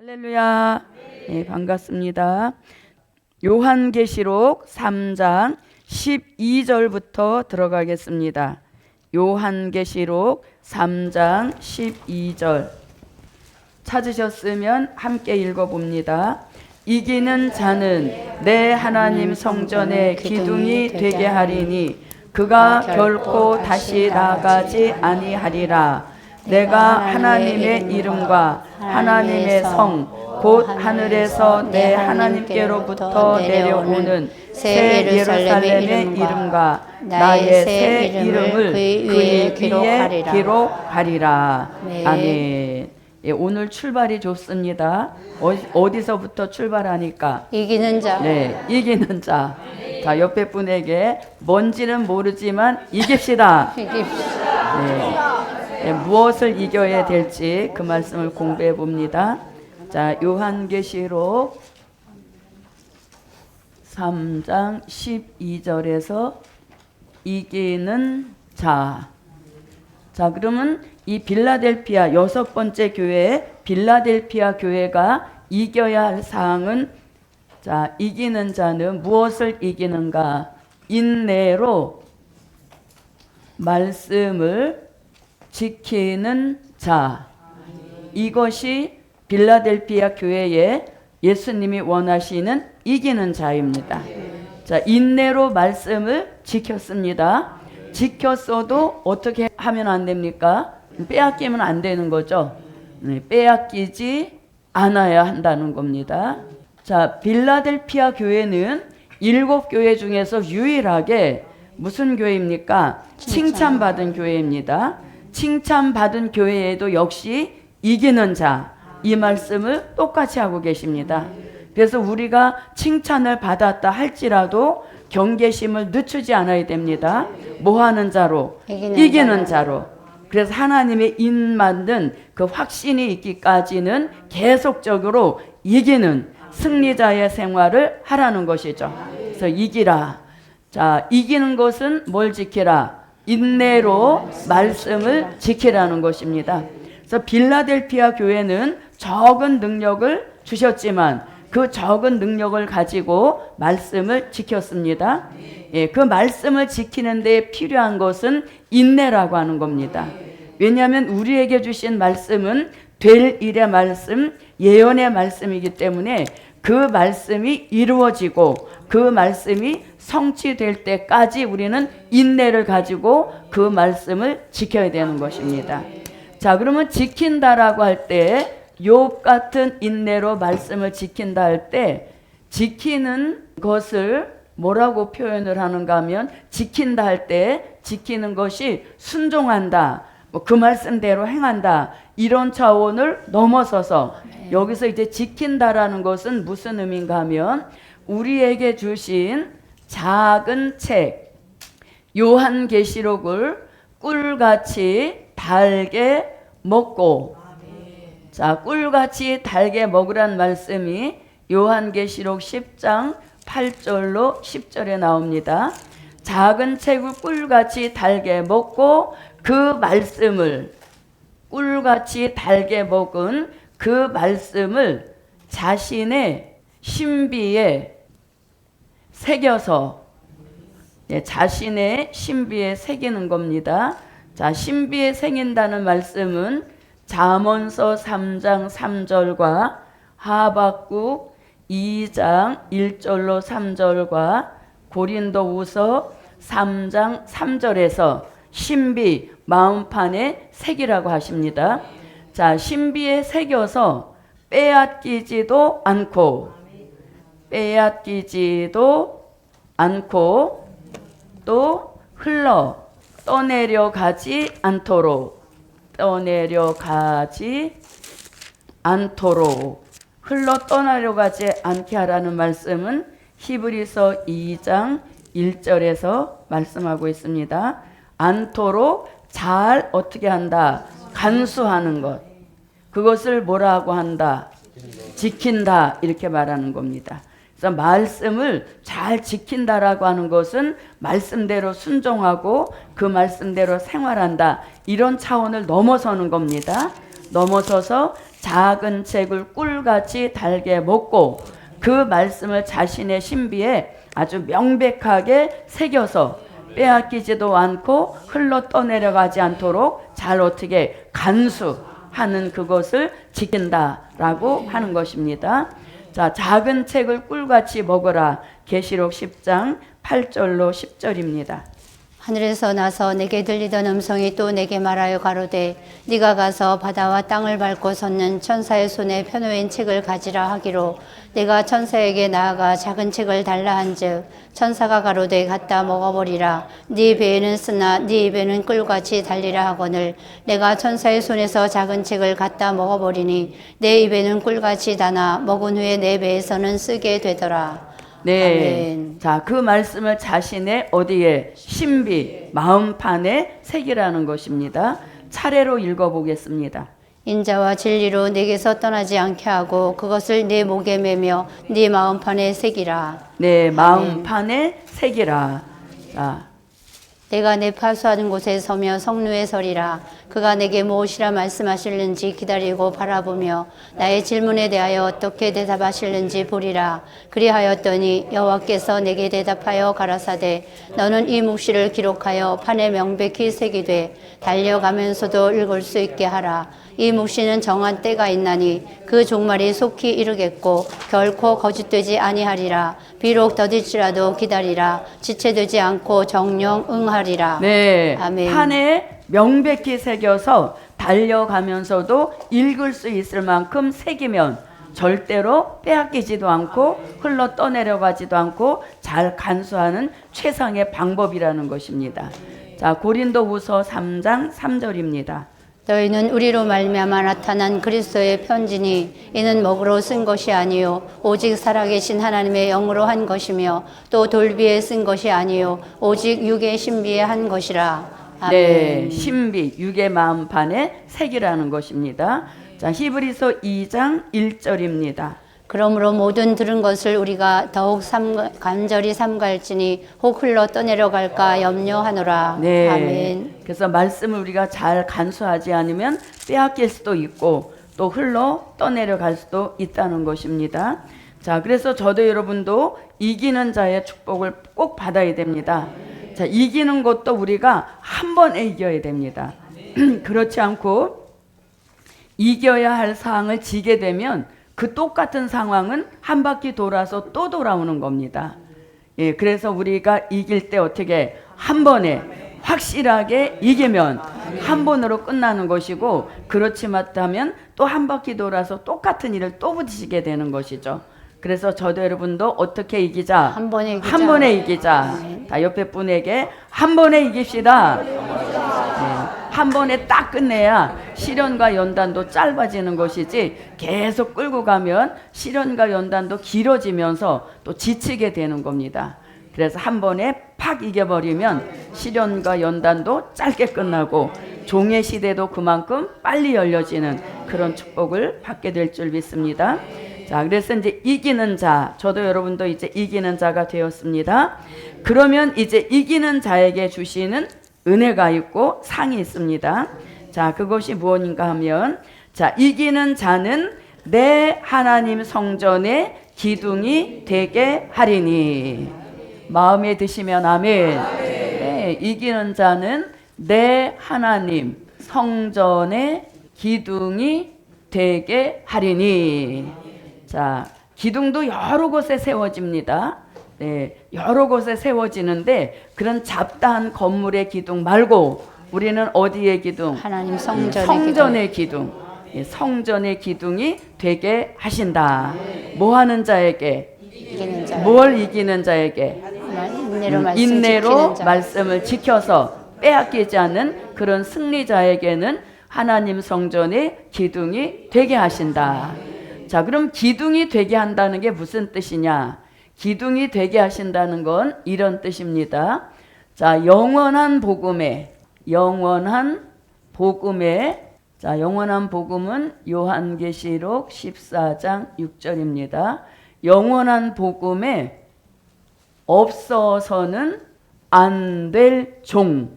할렐루야. 네, 반갑습니다. 요한계시록 3장 12절부터 들어가겠습니다. 요한계시록 3장 12절 찾으셨으면 함께 읽어봅니다. 이기는 자는 내 하나님 성전의 기둥이 되게 하리니 그가 결코 다시 나가지 아니하리라. 내가 하나님의 이름과 하나님의 성 곧 하늘에서 내 하나님께로부터 내려오는 새 예루살렘의 이름과 나의 새 이름을 그의 귀에 기록하리라. 아멘. 예, 오늘 출발이 좋습니다. 어디서부터 출발하니까? 이기는 자. 네, 이기는 자. 자, 옆에 분에게 뭔지는 모르지만 이깁시다. 네, 무엇을 이겨야 될지 그 말씀을 공부해 봅니다. 자, 요한계시록 3장 12절에서 이기는 자. 자, 그러면 이 빌라델피아 6번째 교회 빌라델피아 교회가 이겨야 할 사항은, 자, 이기는 자는 무엇을 이기는가? 인내로 말씀을 지키는 자. 이것이 빌라델피아 교회에 예수님이 원하시는 이기는 자입니다. 자, 인내로 말씀을 지켰습니다. 지켰어도 어떻게 하면 안 됩니까? 빼앗기면 안 되는 거죠. 네, 빼앗기지 않아야 한다는 겁니다. 자, 빌라델피아 교회는 7교회 중에서 유일하게 무슨 교회입니까? 칭찬받은 교회입니다. 칭찬받은 교회에도 역시 이기는 자, 이 말씀을 똑같이 하고 계십니다. 그래서 우리가 칭찬을 받았다 할지라도 경계심을 늦추지 않아야 됩니다. 뭐 하는 자로? 이기는 자로. 그래서 하나님의 인 만든 그 확신이 있기까지는 계속적으로 이기는 승리자의 생활을 하라는 것이죠. 그래서 이기라. 자, 이기는 것은 뭘 지키라? 인내로 말씀을 지키라는 것입니다. 그래서 빌라델피아 교회는 적은 능력을 주셨지만 그 적은 능력을 가지고 말씀을 지켰습니다. 예, 그 말씀을 지키는 데 필요한 것은 인내라고 하는 겁니다. 왜냐하면 우리에게 주신 말씀은 될 일의 말씀, 예언의 말씀이기 때문에 그 말씀이 이루어지고 그 말씀이 성취될 때까지 우리는 인내를 가지고 그 말씀을 지켜야 되는 것입니다. 자, 그러면 지킨다라고 할 때 욥 같은 인내로 말씀을 지킨다 할 때 지키는 것을 뭐라고 표현을 하는가 하면 지킨다 할 때 지키는 것이 순종한다, 뭐 그 말씀대로 행한다, 이런 차원을 넘어서서 여기서 이제 지킨다라는 것은 무슨 의미인가 하면 우리에게 주신 작은 책 요한계시록을 꿀같이 달게 먹고, 자, 꿀같이 달게 먹으란 말씀이 요한계시록 10장 8절로 10절에 나옵니다. 작은 책을 꿀같이 달게 먹고 그 말씀을, 꿀같이 달게 먹은 그 말씀을 자신의 신비에 새겨서, 자신의 신비에 새기는 겁니다. 자, 신비에 새긴다는 말씀은 잠언서 3장 3절과 하박국 2장 1절로 3절과 고린도후서 3장 3절에서 신비 마음판에 새기라고 하십니다. 자, 신비에 새겨서 빼앗기지도 않고 또 떠내려가지 않도록 흘러 떠나려가지 않게 하라는 말씀은 히브리서 2장 1절에서 말씀하고 있습니다. 않도록 잘 어떻게 한다? 간수하는 것. 그것을 뭐라고 한다? 지킨다, 이렇게 말하는 겁니다. 그래서 말씀을 잘 지킨다라고 하는 것은 말씀대로 순종하고 그 말씀대로 생활한다, 이런 차원을 넘어서는 겁니다. 넘어서서 작은 책을 꿀같이 달게 먹고 그 말씀을 자신의 신비에 아주 명백하게 새겨서 빼앗기지도 않고 흘러 떠내려가지 않도록 잘 어떻게 간수하는 그것을 지킨다라고 하는 것입니다. 자, 작은 책을 꿀같이 먹어라. 계시록 10장 8절로 10절입니다. 하늘에서 나서 내게 들리던 음성이 또 내게 말하여 가로되 네가 가서 바다와 땅을 밟고 섰는 천사의 손에 펴놓인 책을 가지라 하기로 내가 천사에게 나아가 작은 책을 달라 한즉 천사가 가로되 갖다 먹어버리라. 네 배에는 쓰나 네 입에는 꿀같이 달리라 하거늘 내가 천사의 손에서 작은 책을 갖다 먹어버리니 내 입에는 꿀같이 다나 먹은 후에 내 배에서는 쓰게 되더라. 네. 아멘. 자, 그 말씀을 자신의 어디에 신비 마음판에 새기라는 것입니다. 차례로 읽어보겠습니다. 인자와 진리로 내게서 떠나지 않게 하고 그것을 내 목에 매며 네 마음판에 새기라. 네, 마음판에 새기라. 자, 내가 내 파수하는 곳에 서며 성루에 서리라. 그가 내게 무엇이라 말씀하실는지 기다리고 바라보며 나의 질문에 대하여 어떻게 대답하실는지 보리라. 그리하였더니 여호와께서 내게 대답하여 가라사대 너는 이 묵시를 기록하여 판에 명백히 새기되 달려가면서도 읽을 수 있게 하라. 이 묵시는 정한 때가 있나니 그 종말이 속히 이르겠고 결코 거짓되지 아니하리라. 비록 더딜지라도 기다리라. 지체되지 않고 정령 응하리라. 네, 아멘. 판에 명백히 새겨서 달려가면서도 읽을 수 있을 만큼 새기면 절대로 빼앗기지도 않고 흘러 떠내려가지도 않고 잘 간수하는 최상의 방법이라는 것입니다. 자, 고린도후서 3장 3절입니다. 너희는 우리로 말미암아 나타난 그리스도의 편지니 이는 먹으로 쓴 것이 아니요 오직 살아계신 하나님의 영으로 한 것이며 또 돌비에 쓴 것이 아니요 오직 육의 신비에 한 것이라. 아멘. 네, 신비 육의 마음판에 새기라는 것입니다. 자, 히브리서 2장 1절입니다. 그러므로 모든 들은 것을 우리가 더욱 간절히 삼갈지니 혹 흘러 떠내려갈까 염려하노라. 네. 아멘. 그래서 말씀을 우리가 잘 간수하지 않으면 빼앗길 수도 있고 또 흘러 떠내려갈 수도 있다는 것입니다. 자, 그래서 저도 여러분도 이기는 자의 축복을 꼭 받아야 됩니다. 자, 이기는 것도 우리가 한 번에 이겨야 됩니다. 그렇지 않고 이겨야 할 상황을 지게 되면 그 똑같은 상황은 한 바퀴 돌아서 또 돌아오는 겁니다. 예, 그래서 우리가 이길 때 어떻게 한 번에 확실하게 이기면 한 번으로 끝나는 것이고 그렇지 못하면 또 한 바퀴 돌아서 똑같은 일을 또 부딪히게 되는 것이죠. 그래서 저도 여러분도 어떻게 이기자? 한 번에 이기자. 한 번에 이기자. 다 옆에 분에게 한 번에 이깁시다. 네, 한 번에 딱 끝내야 시련과 연단도 짧아지는 것이지 계속 끌고 가면 시련과 연단도 길어지면서 또 지치게 되는 겁니다. 그래서 한 번에 팍 이겨버리면 시련과 연단도 짧게 끝나고 종의 시대도 그만큼 빨리 열려지는 그런 축복을 받게 될 줄 믿습니다. 자, 그래서 이제 이기는 자, 저도 여러분도 이제 이기는 자가 되었습니다. 그러면 이제 이기는 자에게 주시는 은혜가 있고 상이 있습니다. 자, 그것이 무엇인가 하면, 자, 이기는 자는 내 하나님 성전의 기둥이 되게 하리니. 마음에 드시면 아멘. 네, 이기는 자는 내 하나님 성전의 기둥이 되게 하리니. 자, 기둥도 여러 곳에 세워집니다. 네, 여러 곳에 세워지는데 그런 잡다한 건물의 기둥 말고 우리는 어디의 기둥? 하나님 성전의, 성전의 기둥. 예, 성전의 기둥이 되게 하신다. 뭐 하는 자에게? 이기는 자. 뭘 이기는 자에게? 인내로 자. 말씀을 지켜서 빼앗기지 않는 그런 승리자에게는 하나님 성전의 기둥이 되게 하신다. 자, 그럼 기둥이 되게 한다는 게 무슨 뜻이냐? 기둥이 되게 하신다는 건 이런 뜻입니다. 자, 영원한 복음에 자, 영원한 복음은 요한계시록 14장 6절입니다. 영원한 복음에 없어서는 안 될 종.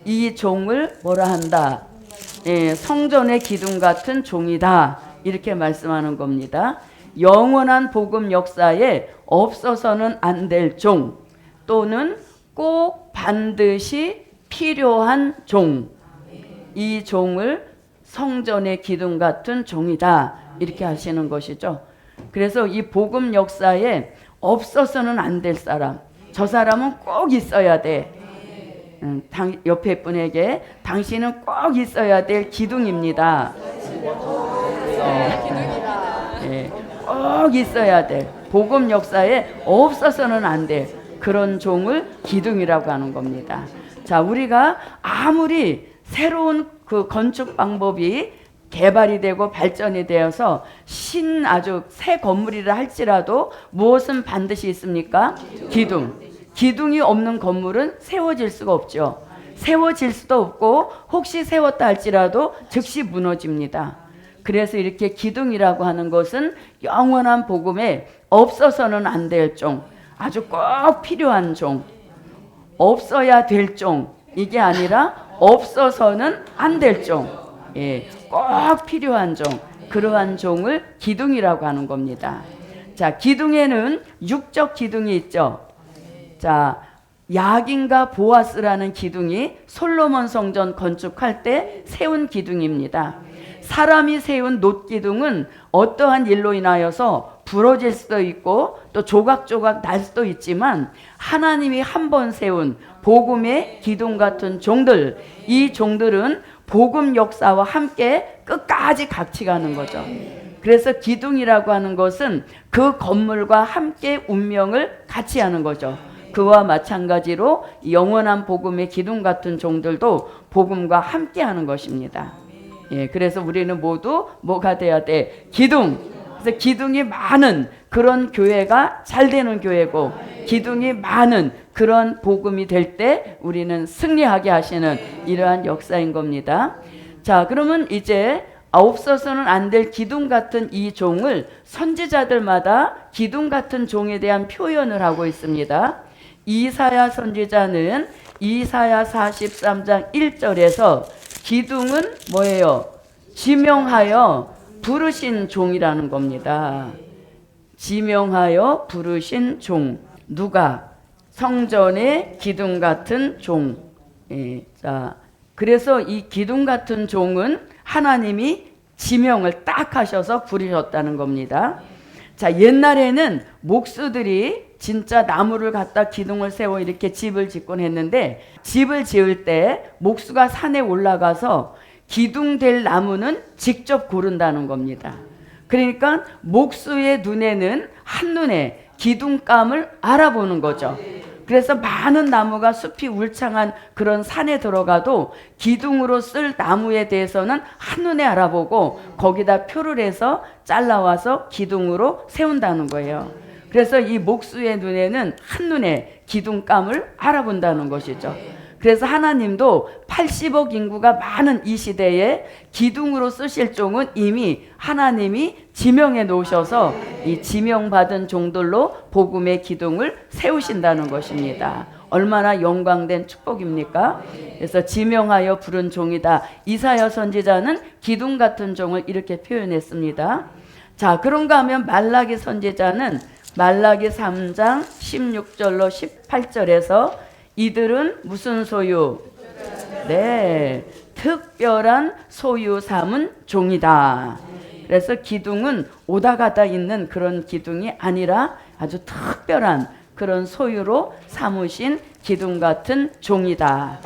이 종을 뭐라 한다? 성전의 기둥 같은 종이다. 이렇게 말씀하는 겁니다. 영원한 복음 역사에 없어서는 안 될 종, 또는 꼭 반드시 필요한 종, 이 종을 성전의 기둥 같은 종이다. 이렇게 하시는 것이죠. 그래서 이 복음 역사에 없어서는 안 될 사람, 저 사람은 꼭 있어야 돼. 옆에 분에게 당신은 꼭 있어야 될 기둥입니다. 꼭 있어야 돼. 복음 역사에 없어서는 안 돼. 그런 종을 기둥이라고 하는 겁니다. 자, 우리가 아무리 새로운 그 건축 방법이 개발이 되고 발전이 되어서 아주 새 건물이라 할지라도 무엇은 반드시 있습니까? 기둥. 기둥이 없는 건물은 세워질 수가 없죠. 세워질 수도 없고 혹시 세웠다 할지라도 즉시 무너집니다. 그래서 이렇게 기둥이라고 하는 것은 영원한 복음에 없어서는 안 될 종, 아주 꼭 필요한 종, 없어야 될 종, 이게 아니라 없어서는 안 될 종, 꼭 필요한 종, 그러한 종을 기둥이라고 하는 겁니다. 자, 기둥에는 육적 기둥이 있죠. 자, 야긴과 보아스라는 기둥이 솔로몬 성전 건축할 때 세운 기둥입니다. 사람이 세운 놋기둥은 어떠한 일로 인하여서 부러질 수도 있고 또 조각조각 날 수도 있지만, 하나님이 한 번 세운 복음의 기둥 같은 종들, 이 종들은 복음 역사와 함께 끝까지 같이 가는 거죠. 그래서 기둥이라고 하는 것은 그 건물과 함께 운명을 같이 하는 거죠. 그와 마찬가지로 영원한 복음의 기둥 같은 종들도 복음과 함께 하는 것입니다. 그래서 우리는 모두 뭐가 돼야 돼? 기둥. 그래서 기둥이 많은 그런 교회가 잘 되는 교회고, 기둥이 많은 그런 복음이 될 때 우리는 승리하게 하시는 이러한 역사인 겁니다. 자, 그러면 이제 없어서는 안 될 기둥 같은 이 종을 선지자들마다 기둥 같은 종에 대한 표현을 하고 있습니다. 이사야 선지자는 이사야 43장 1절에서 기둥은 뭐예요? 지명하여 부르신 종이라는 겁니다. 지명하여 부르신 종. 누가? 성전의 기둥 같은 종. 자, 그래서 이 기둥 같은 종은 하나님이 지명을 딱 하셔서 부르셨다는 겁니다. 자, 옛날에는 목수들이 진짜 나무를 갖다 기둥을 세워 이렇게 집을 짓곤 했는데, 집을 지을 때 목수가 산에 올라가서 기둥 될 나무는 직접 고른다는 겁니다. 그러니까 목수의 눈에는 한눈에 기둥감을 알아보는 거죠. 그래서 많은 나무가 숲이 울창한 그런 산에 들어가도 기둥으로 쓸 나무에 대해서는 한눈에 알아보고 거기다 표를 해서 잘라와서 기둥으로 세운다는 거예요. 그래서 이 목수의 눈에는 한눈에 기둥감을 알아본다는 것이죠. 그래서 하나님도 80억 인구가 많은 이 시대에 기둥으로 쓰실 종은 이미 하나님이 지명해 놓으셔서 이 지명받은 종들로 복음의 기둥을 세우신다는 것입니다. 얼마나 영광된 축복입니까? 그래서 지명하여 부른 종이다. 이사야 선지자는 기둥 같은 종을 이렇게 표현했습니다. 자, 그런가 하면 말라기 선지자는 말라기 3장 16절로 18절에서 이들은 무슨 소유? 네, 특별한 소유 삼은 종이다. 그래서 기둥은 오다 가다 있는 그런 기둥이 아니라 아주 특별한 그런 소유로 삼으신 기둥 같은 종이다.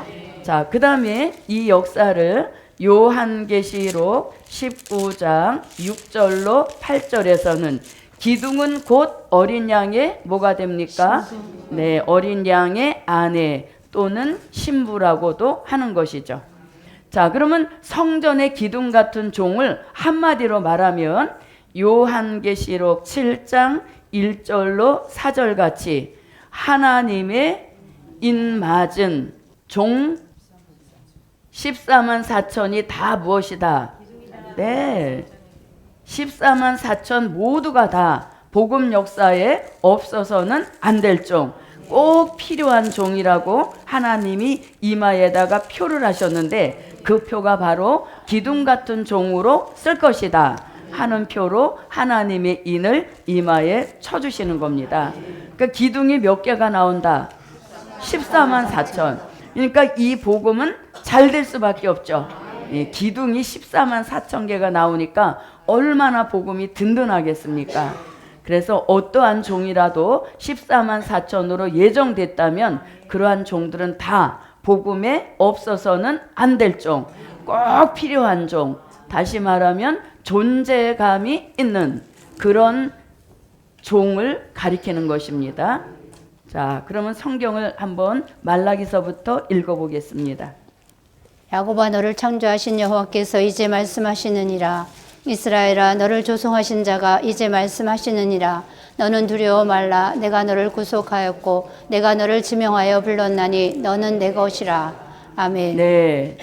자, 그 다음에 이 역사를 요한계시록 19장 6절로 8절에서는 기둥은 곧 어린 양의 뭐가 됩니까? 네, 어린 양의 아내 또는 신부라고도 하는 것이죠. 자, 그러면 성전의 기둥 같은 종을 한마디로 말하면 요한계시록 7장 1절로 4절 같이 하나님의 인맞은 종 14만 4천이 다 무엇이다? 네, 14만 4천 모두가 다 복음 역사에 없어서는 안 될 종, 꼭 필요한 종이라고 하나님이 이마에다가 표를 하셨는데, 그 표가 바로 기둥 같은 종으로 쓸 것이다 하는 표로 하나님의 인을 이마에 쳐주시는 겁니다. 그러니까 기둥이 몇 개가 나온다? 14만 4천. 그러니까 이 복음은 잘 될 수밖에 없죠. 기둥이 14만 4천 개가 나오니까 얼마나 복음이 든든하겠습니까? 그래서 어떠한 종이라도 14만 4천으로 예정됐다면 그러한 종들은 다 복음에 없어서는 안 될 종, 꼭 필요한 종, 다시 말하면 존재감이 있는 그런 종을 가리키는 것입니다. 자, 그러면 성경을 한번 말라기서부터 읽어보겠습니다. 야곱아, 너를 창조하신 여호와께서 이제 말씀하시느니라. 이스라엘아, 너를 조성하신 자가 이제 말씀하시느니라. 너는 두려워 말라. 내가 너를 구속하였고 내가 너를 지명하여 불렀나니 너는 내 것이라. 아멘. 네.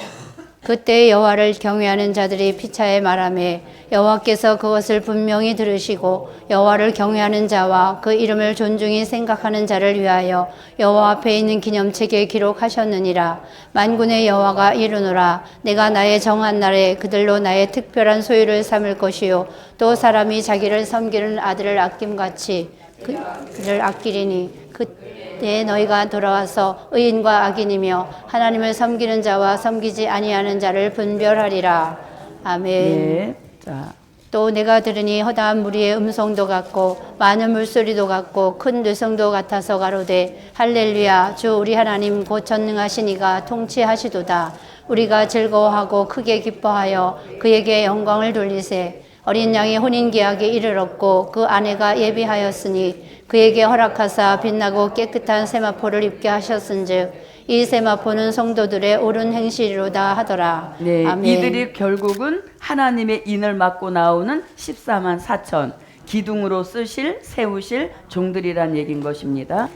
그때 여호와를 경외하는 자들이 피차에 말하매 여호와께서 그것을 분명히 들으시고 여호와를 경외하는 자와 그 이름을 존중히 생각하는 자를 위하여 여호와 앞에 있는 기념책에 기록하셨느니라. 만군의 여호와가 이르노라. 내가 나의 정한 날에 그들로 나의 특별한 소유를 삼을 것이요 또 사람이 자기를 섬기는 아들을 아낌같이 그를 아끼리니 그때 너희가 돌아와서 의인과 악인이며 하나님을 섬기는 자와 섬기지 아니하는 자를 분별하리라. 아멘. 네. 자, 또 내가 들으니 허다한 무리의 음성도 같고 많은 물소리도 같고 큰 뇌성도 같아서 가로되 할렐루야. 주 우리 하나님 곧 전능하신 이가 통치하시도다. 우리가 즐거워하고 크게 기뻐하여 그에게 영광을 돌리세. 어린 양이 혼인계약에 이르렀고 그 아내가 예비하였으니 그에게 허락하사 빛나고 깨끗한 세마포를 입게 하셨은즉 이 세마포는 성도들의 옳은 행실이로다 하더라. 네, 아멘. 이들이 결국은 하나님의 인을 맡고 나오는 14만 4천 기둥으로 세우실 종들이란 얘기인 것입니다.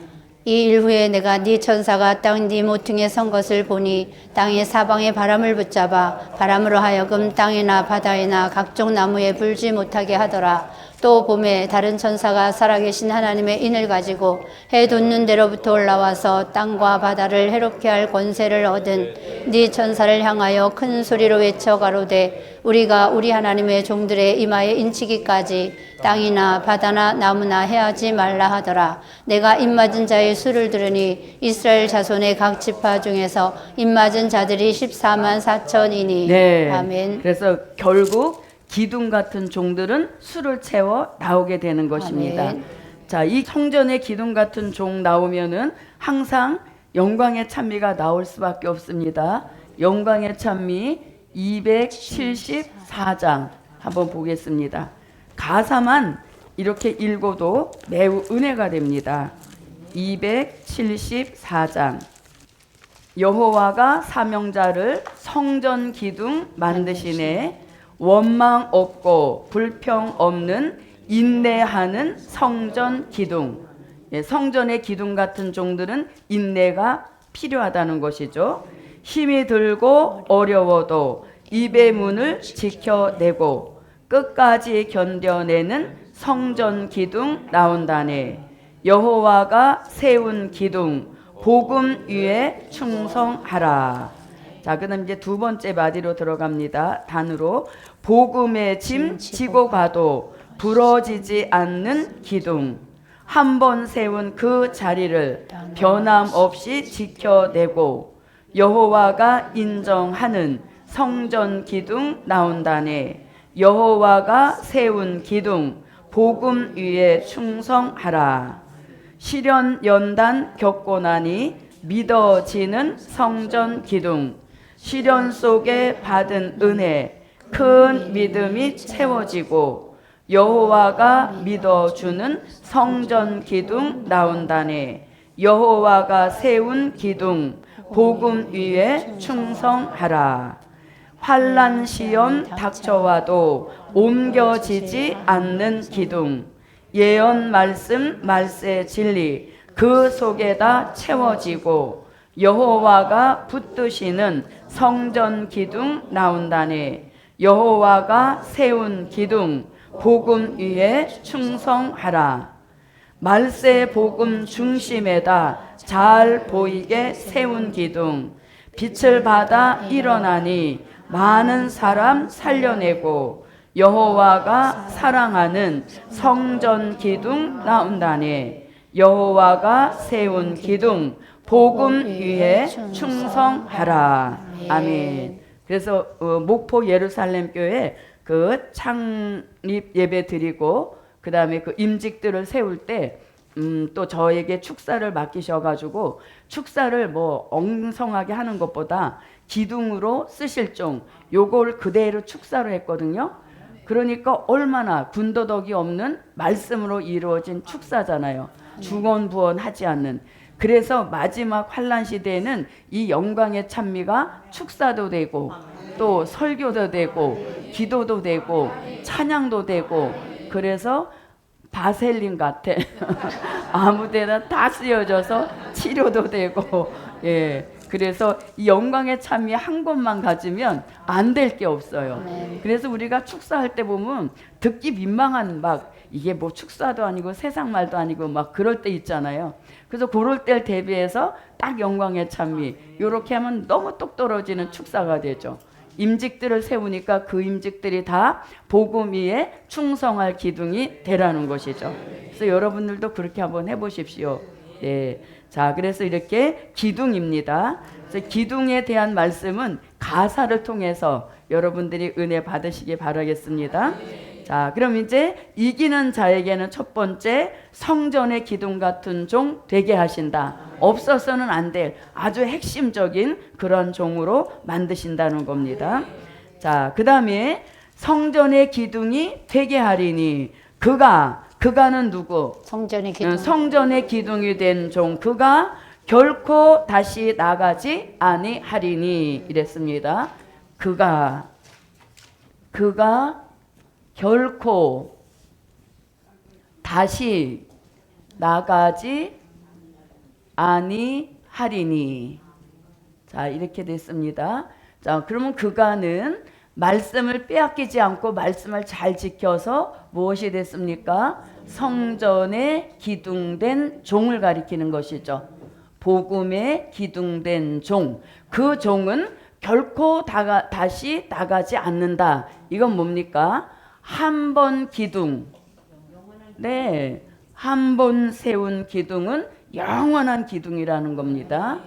이 일 후에 내가 네 천사가 땅 네 모퉁이에 선 것을 보니 땅이 사방에 바람을 붙잡아 바람으로 하여금 땅이나 바다이나 각종 나무에 불지 못하게 하더라. 또 봄에 다른 천사가 살아계신 하나님의 인을 가지고 해 돋는 데로부터 올라와서 땅과 바다를 해롭게 할 권세를 얻은 네 천사를 향하여 큰 소리로 외쳐 가로되 우리가 우리 하나님의 종들의 이마에 인치기까지 땅이나 바다나 나무나 해하지 말라 하더라. 내가 입맞은 자의 수를 들으니 이스라엘 자손의 각 지파 중에서 입맞은 자들이 14만 4천이니. 네. 아멘. 그래서 결국 기둥 같은 종들은 수를 채워 나오게 되는 것입니다. 아멘. 자, 이 성전의 기둥 같은 종 나오면은 항상 영광의 찬미가 나올 수밖에 없습니다. 영광의 찬미 274장 한번 보겠습니다. 가사만 이렇게 읽어도 매우 은혜가 됩니다. 274장. 여호와가 사명자를 성전 기둥 만드시네. 원망 없고 불평 없는 인내하는 성전 기둥. 성전의 기둥 같은 종들은 인내가 필요하다는 것이죠. 힘이 들고 어려워도 입의 문을 지켜내고 끝까지 견뎌내는 성전 기둥 나온다네. 여호와가 세운 기둥 복음 위에 충성하라. 자, 그다음 이제 두 번째 마디로 들어갑니다. 단으로 복음의 짐 지고 가도 부러지지 않는 기둥. 한 번 세운 그 자리를 변함없이 지켜내고 여호와가 인정하는 성전 기둥 나온다네. 여호와가 세운 기둥 복음 위에 충성하라. 시련 연단 겪고 나니 믿어지는 성전 기둥. 시련 속에 받은 은혜 큰 믿음이 채워지고 여호와가 믿어주는 성전 기둥 나온다네. 여호와가 세운 기둥 복음 위에 충성하라. 환난 시험 닥쳐와도 옮겨지지 않는 기둥. 예언 말씀 말세 진리 그 속에다 채워지고 여호와가 붙드시는 성전 기둥 나온다네. 여호와가 세운 기둥 복음 위에 충성하라. 말세 복음 중심에다 잘 보이게 세운 기둥. 빛을 받아 일어나니 많은 사람 살려내고 여호와가 사랑하는 성전 기둥 나온다네. 여호와가 세운 기둥 복음 위에 충성하라. 아멘. 그래서 목포 예루살렘 교회 그 창립 예배 드리고 그 다음에 그 임직들을 세울 때 또 저에게 축사를 맡기셔가지고 축사를 뭐 엉성하게 하는 것보다 기둥으로 쓰실 종 요걸 그대로 축사로 했거든요. 그러니까 얼마나 군더더기 없는 말씀으로 이루어진 축사잖아요. 중언부언하지 않는. 그래서 마지막 환란 시대에는 이 영광의 찬미가 축사도 되고 또 설교도 되고 기도도 되고 찬양도 되고 그래서 바셀린 같아. 아무데나 다 쓰여져서 치료도 되고 예. 그래서 이 영광의 찬미 한 곳만 가지면 안 될 게 없어요. 그래서 우리가 축사할 때 보면 듣기 민망한 막 이게 뭐 축사도 아니고 세상 말도 아니고 막 그럴 때 있잖아요. 그래서 그럴 때를 대비해서 딱 영광의 찬미 이렇게 하면 너무 똑 떨어지는 축사가 되죠. 임직들을 세우니까 그 임직들이 다 복음 위에 충성할 기둥이 되라는 것이죠. 그래서 여러분들도 그렇게 한번 해보십시오. 네. 자, 그래서 이렇게 기둥입니다. 그래서 기둥에 대한 말씀은 가사를 통해서 여러분들이 은혜 받으시기 바라겠습니다. 자, 그럼 이제 이기는 자에게는 첫 번째 성전의 기둥 같은 종 되게 하신다. 없어서는 안 될 아주 핵심적인 그런 종으로 만드신다는 겁니다. 자, 그 다음에 성전의 기둥이 되게 하리니 그가는 누구? 성전의 기둥. 성전의 기둥이 된 종 그가 결코 다시 나가지 아니하리니 이랬습니다. 그가 결코 다시 나가지 아니하리니. 자, 이렇게 됐습니다. 자, 그러면 그가는 말씀을 빼앗기지 않고 말씀을 잘 지켜서 무엇이 됐습니까? 성전에 기둥된 종을 가리키는 것이죠. 복음에 기둥된 종. 그 종은 결코 다시 나가지 않는다. 이건 뭡니까? 한 번 기둥. 네. 한 번 세운 기둥은 영원한 기둥이라는 겁니다.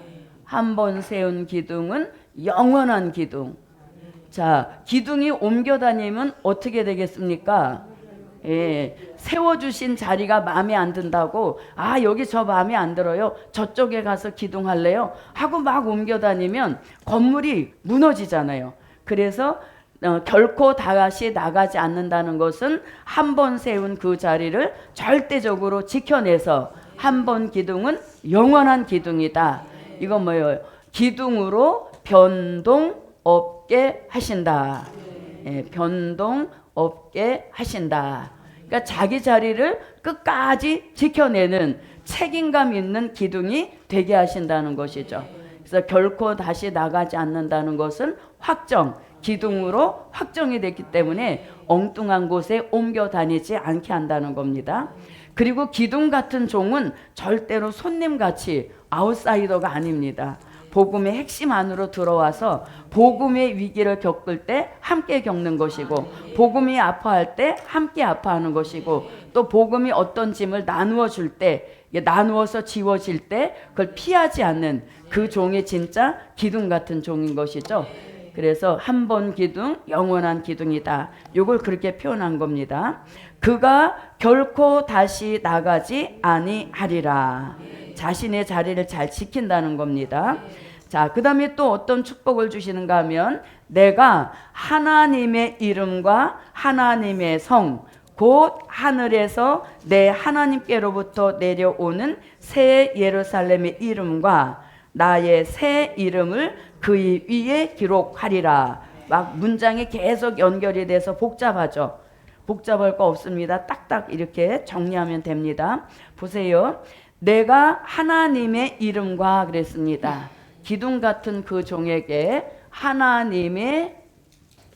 한 번 세운 기둥은 영원한 기둥. 자, 기둥이 옮겨 다니면 어떻게 되겠습니까? 예, 세워주신 자리가 마음에 안 든다고 여기 저 마음에 안 들어요. 저쪽에 가서 기둥할래요. 하고 막 옮겨 다니면 건물이 무너지잖아요. 그래서 결코 다시 나가지 않는다는 것은 한 번 세운 그 자리를 절대적으로 지켜내서 한 번 기둥은 영원한 기둥이다. 이건 뭐예요? 기둥으로 변동 없게 하신다. 예, 변동 없게 하신다. 그러니까 자기 자리를 끝까지 지켜내는 책임감 있는 기둥이 되게 하신다는 것이죠. 그래서 결코 다시 나가지 않는다는 것은 확정, 기둥으로 확정이 됐기 때문에 엉뚱한 곳에 옮겨 다니지 않게 한다는 겁니다. 그리고 기둥 같은 종은 절대로 손님같이 아웃사이더가 아닙니다. 복음의 핵심 안으로 들어와서 복음의 위기를 겪을 때 함께 겪는 것이고 복음이 아파할 때 함께 아파하는 것이고 또 복음이 어떤 짐을 나누어 줄 때 나누어서 지워질 때 그걸 피하지 않는 그 종이 진짜 기둥 같은 종인 것이죠. 그래서 한 번 기둥 영원한 기둥이다. 이걸 그렇게 표현한 겁니다. 그가 결코 다시 나가지 아니하리라. 자신의 자리를 잘 지킨다는 겁니다. 자, 그 다음에 또 어떤 축복을 주시는가 하면 내가 하나님의 이름과 하나님의 성 곧 하늘에서 내 하나님께로부터 내려오는 새 예루살렘의 이름과 나의 새 이름을 그의 위에 기록하리라. 막 문장이 계속 연결이 돼서 복잡하죠. 복잡할 거 없습니다. 딱딱 이렇게 정리하면 됩니다. 보세요. 내가 하나님의 이름과 그랬습니다. 기둥 같은 그 종에게 하나님의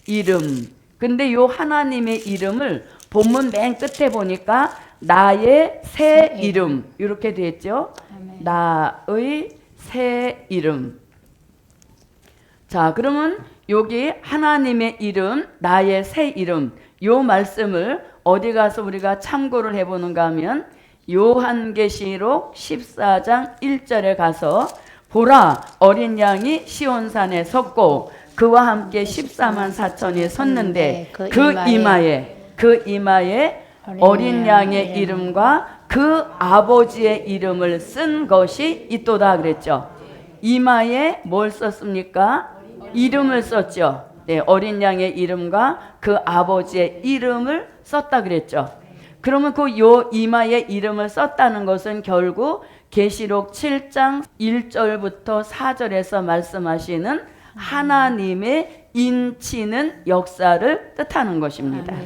이름. 근데 요 하나님의 이름을 본문 맨 끝에 보니까 나의 새 이름 이렇게 되어 있죠. 나의 새 이름. 자, 그러면 여기 하나님의 이름, 나의 새 이름, 요 말씀을 어디 가서 우리가 참고를 해보는가 하면 요한계시록 14장 1절에 가서 보라, 어린 양이 시온산에 섰고 그와 함께 14만 4천이 섰는데 그 이마에 어린 양의 이름과 그 아버지의 이름을 쓴 것이 있도다 그랬죠. 이마에 뭘 썼습니까? 이름을 썼죠. 네, 어린 양의 이름과 그 아버지의 이름을 썼다 그랬죠. 그러면 그 요 이마에 이름을 썼다는 것은 결국 계시록 7장 1절부터 4절에서 말씀하시는 하나님의 인치는 역사를 뜻하는 것입니다.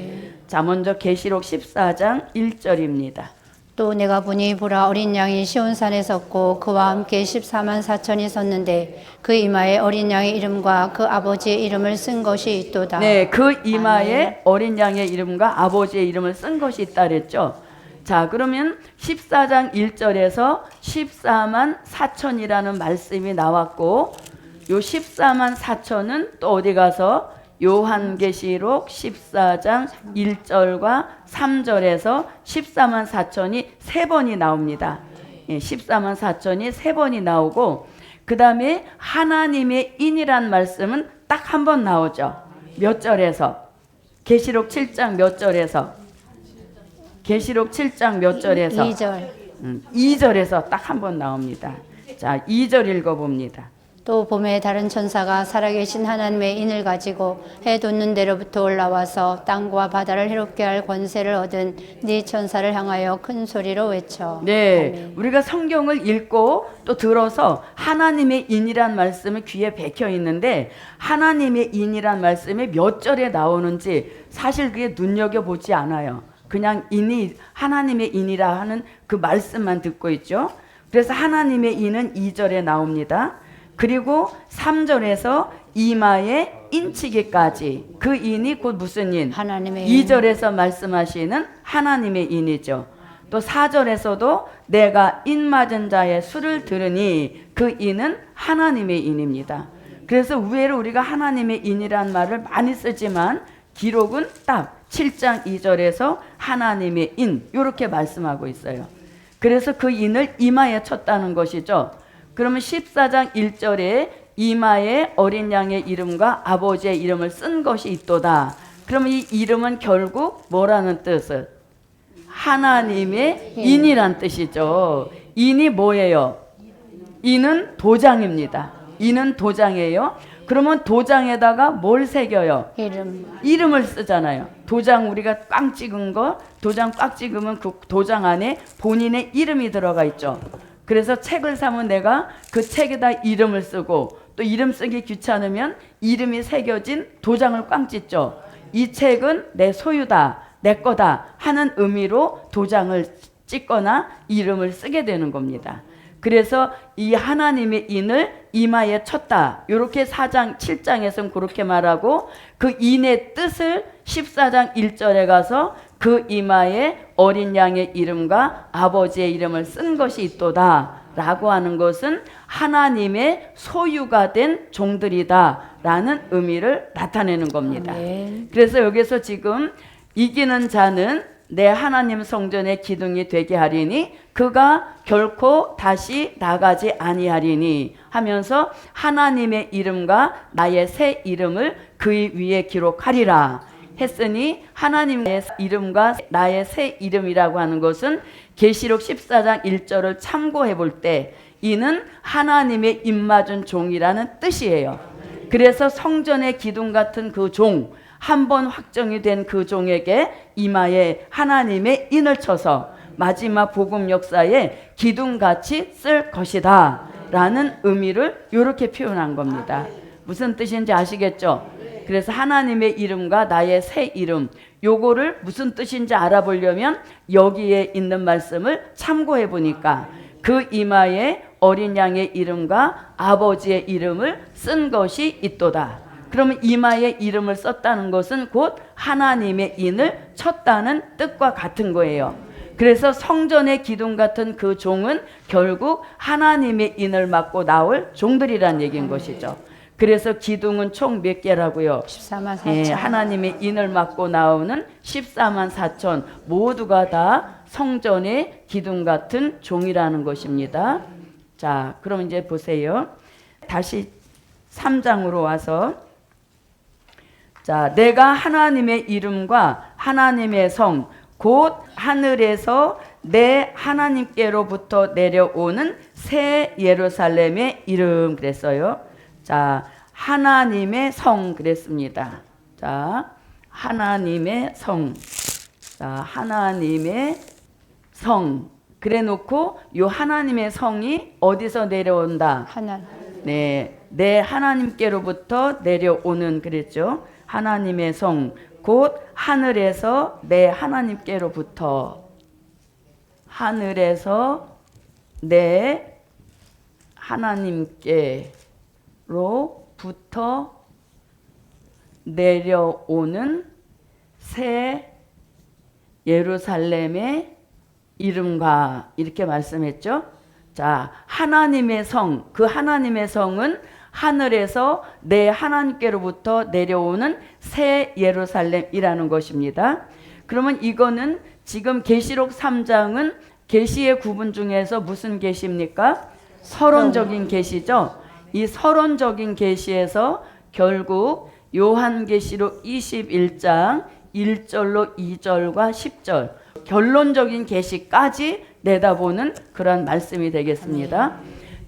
자, 먼저 계시록 14장 1절입니다. 또 내가 보니 보라 어린 양이 시온산에 섰고 그와 함께 14만 4천이 섰는데 그 이마에 어린 양의 이름과 그 아버지의 이름을 쓴 것이 있도다. 네, 그 이마에 어린 양의 이름과 아버지의 이름을 쓴 것이 있다 그랬죠. 자, 그러면 14장 1절에서 14만 4천이라는 말씀이 나왔고 요 14만 4천은 또 어디 가서 요한계시록 14장 1절과 3절에서 14만 4천이 세 번이 나옵니다. 14만 4천이 세 번이 나오고 그 다음에 하나님의 인이란 말씀은 딱 한 번 나오죠. 몇 절에서? 계시록 7장 몇 절에서? 계시록 7장 몇 절에서? 2절. 2절에서 딱 한 번 나옵니다. 자, 2절 읽어봅니다. 또 봄에 다른 천사가 살아계신 하나님의 인을 가지고 해 돋는 데로부터 올라와서 땅과 바다를 해롭게 할 권세를 얻은 네 천사를 향하여 큰 소리로 외쳐. 네, 아멘. 우리가 성경을 읽고 또 들어서 하나님의 인이란 말씀이 귀에 박혀 있는데 하나님의 인이란 말씀이 몇 절에 나오는지 사실 그게 눈여겨보지 않아요. 그냥 인이 하나님의 인이라 하는 그 말씀만 듣고 있죠. 그래서 하나님의 인은 2절에 나옵니다. 그리고 3절에서 이마에 인치기까지 그 인이 곧 무슨 인? 하나님의 2절에서 말씀하시는 하나님의 인이죠. 또 4절에서도 내가 인 맞은 자의 수를 들으니 그 인은 하나님의 인입니다. 그래서 의외로 우리가 하나님의 인이란 말을 많이 쓰지만 기록은 딱 7장 2절에서 하나님의 인 이렇게 말씀하고 있어요. 그래서 그 인을 이마에 쳤다는 것이죠. 그러면 14장 1절에 이마에 어린 양의 이름과 아버지의 이름을 쓴 것이 있도다. 그러면 이 이름은 결국 뭐라는 뜻을? 하나님의 인이란 뜻이죠. 인이 뭐예요? 인은 도장입니다. 인은 도장이에요. 그러면 도장에다가 뭘 새겨요? 이름을 쓰잖아요. 도장 우리가 꽝 찍은 거, 도장 꽉 찍으면 그 도장 안에 본인의 이름이 들어가 있죠. 그래서 책을 사면 내가 그 책에다 이름을 쓰고 또 이름 쓰기 귀찮으면 이름이 새겨진 도장을 꽝 찢죠. 이 책은 내 소유다, 내 거다 하는 의미로 도장을 찍거나 이름을 쓰게 되는 겁니다. 그래서 이 하나님의 인을 이마에 쳤다. 이렇게 4장 7장에서는 그렇게 말하고 그 인의 뜻을 14장 1절에 가서 그 이마에 어린 양의 이름과 아버지의 이름을 쓴 것이 있도다 라고 하는 것은 하나님의 소유가 된 종들이다 라는 의미를 나타내는 겁니다. 그래서 여기서 지금 이기는 자는 내 하나님 성전의 기둥이 되게 하리니 그가 결코 다시 나가지 아니하리니 하면서 하나님의 이름과 나의 새 이름을 그 위에 기록하리라 했으니 하나님의 이름과 나의 새 이름이라고 하는 것은 계시록 14장 1절을 참고해 볼 때 이는 하나님의 입맞은 종이라는 뜻이에요. 그래서 성전의 기둥 같은 그 종, 한 번 확정이 된 그 종에게 이마에 하나님의 인을 쳐서 마지막 복음 역사에 기둥같이 쓸 것이다 라는 의미를 이렇게 표현한 겁니다. 무슨 뜻인지 아시겠죠? 그래서 하나님의 이름과 나의 새 이름 요거를 무슨 뜻인지 알아보려면 여기에 있는 말씀을 참고해 보니까 그 이마에 어린 양의 이름과 아버지의 이름을 쓴 것이 있도다. 그러면 이마에 이름을 썼다는 것은 곧 하나님의 인을 쳤다는 뜻과 같은 거예요. 그래서 성전의 기둥 같은 그 종은 결국 하나님의 인을 맡고 나올 종들이란 얘기인 것이죠. 그래서 기둥은 총 몇 개라고요? 14만 4천. 예, 하나님의 인을 맡고 나오는 14만 4천 모두가 다 성전의 기둥 같은 종이라는 것입니다. 자, 그럼 이제 보세요. 다시 3장으로 와서 자, 내가 하나님의 이름과 하나님의 성 곧 하늘에서 내 하나님께로부터 내려오는 새 예루살렘의 이름 그랬어요. 자, 하나님의 성 그랬습니다. 자, 하나님의 성. 자, 하나님의 성. 그래 놓고 요 하나님의 성이 어디서 내려온다? 하나. 네, 내 하나님께로부터 내려오는 그랬죠. 하나님의 성, 곧 하늘에서 내 하나님께로부터 하늘에서 내 하나님께로부터 내려오는 새 예루살렘의 이름과 이렇게 말씀했죠. 자, 하나님의 성, 그 하나님의 성은 하늘에서 내 하나님께로부터 내려오는 새 예루살렘이라는 것입니다. 그러면 이거는 지금 계시록 3장은 계시의 구분 중에서 무슨 계시입니까? 서론적인 계시죠. 이 서론적인 계시에서 결국 요한계시록 21장 1절로 2절과 10절 결론적인 계시까지 내다보는 그런 말씀이 되겠습니다.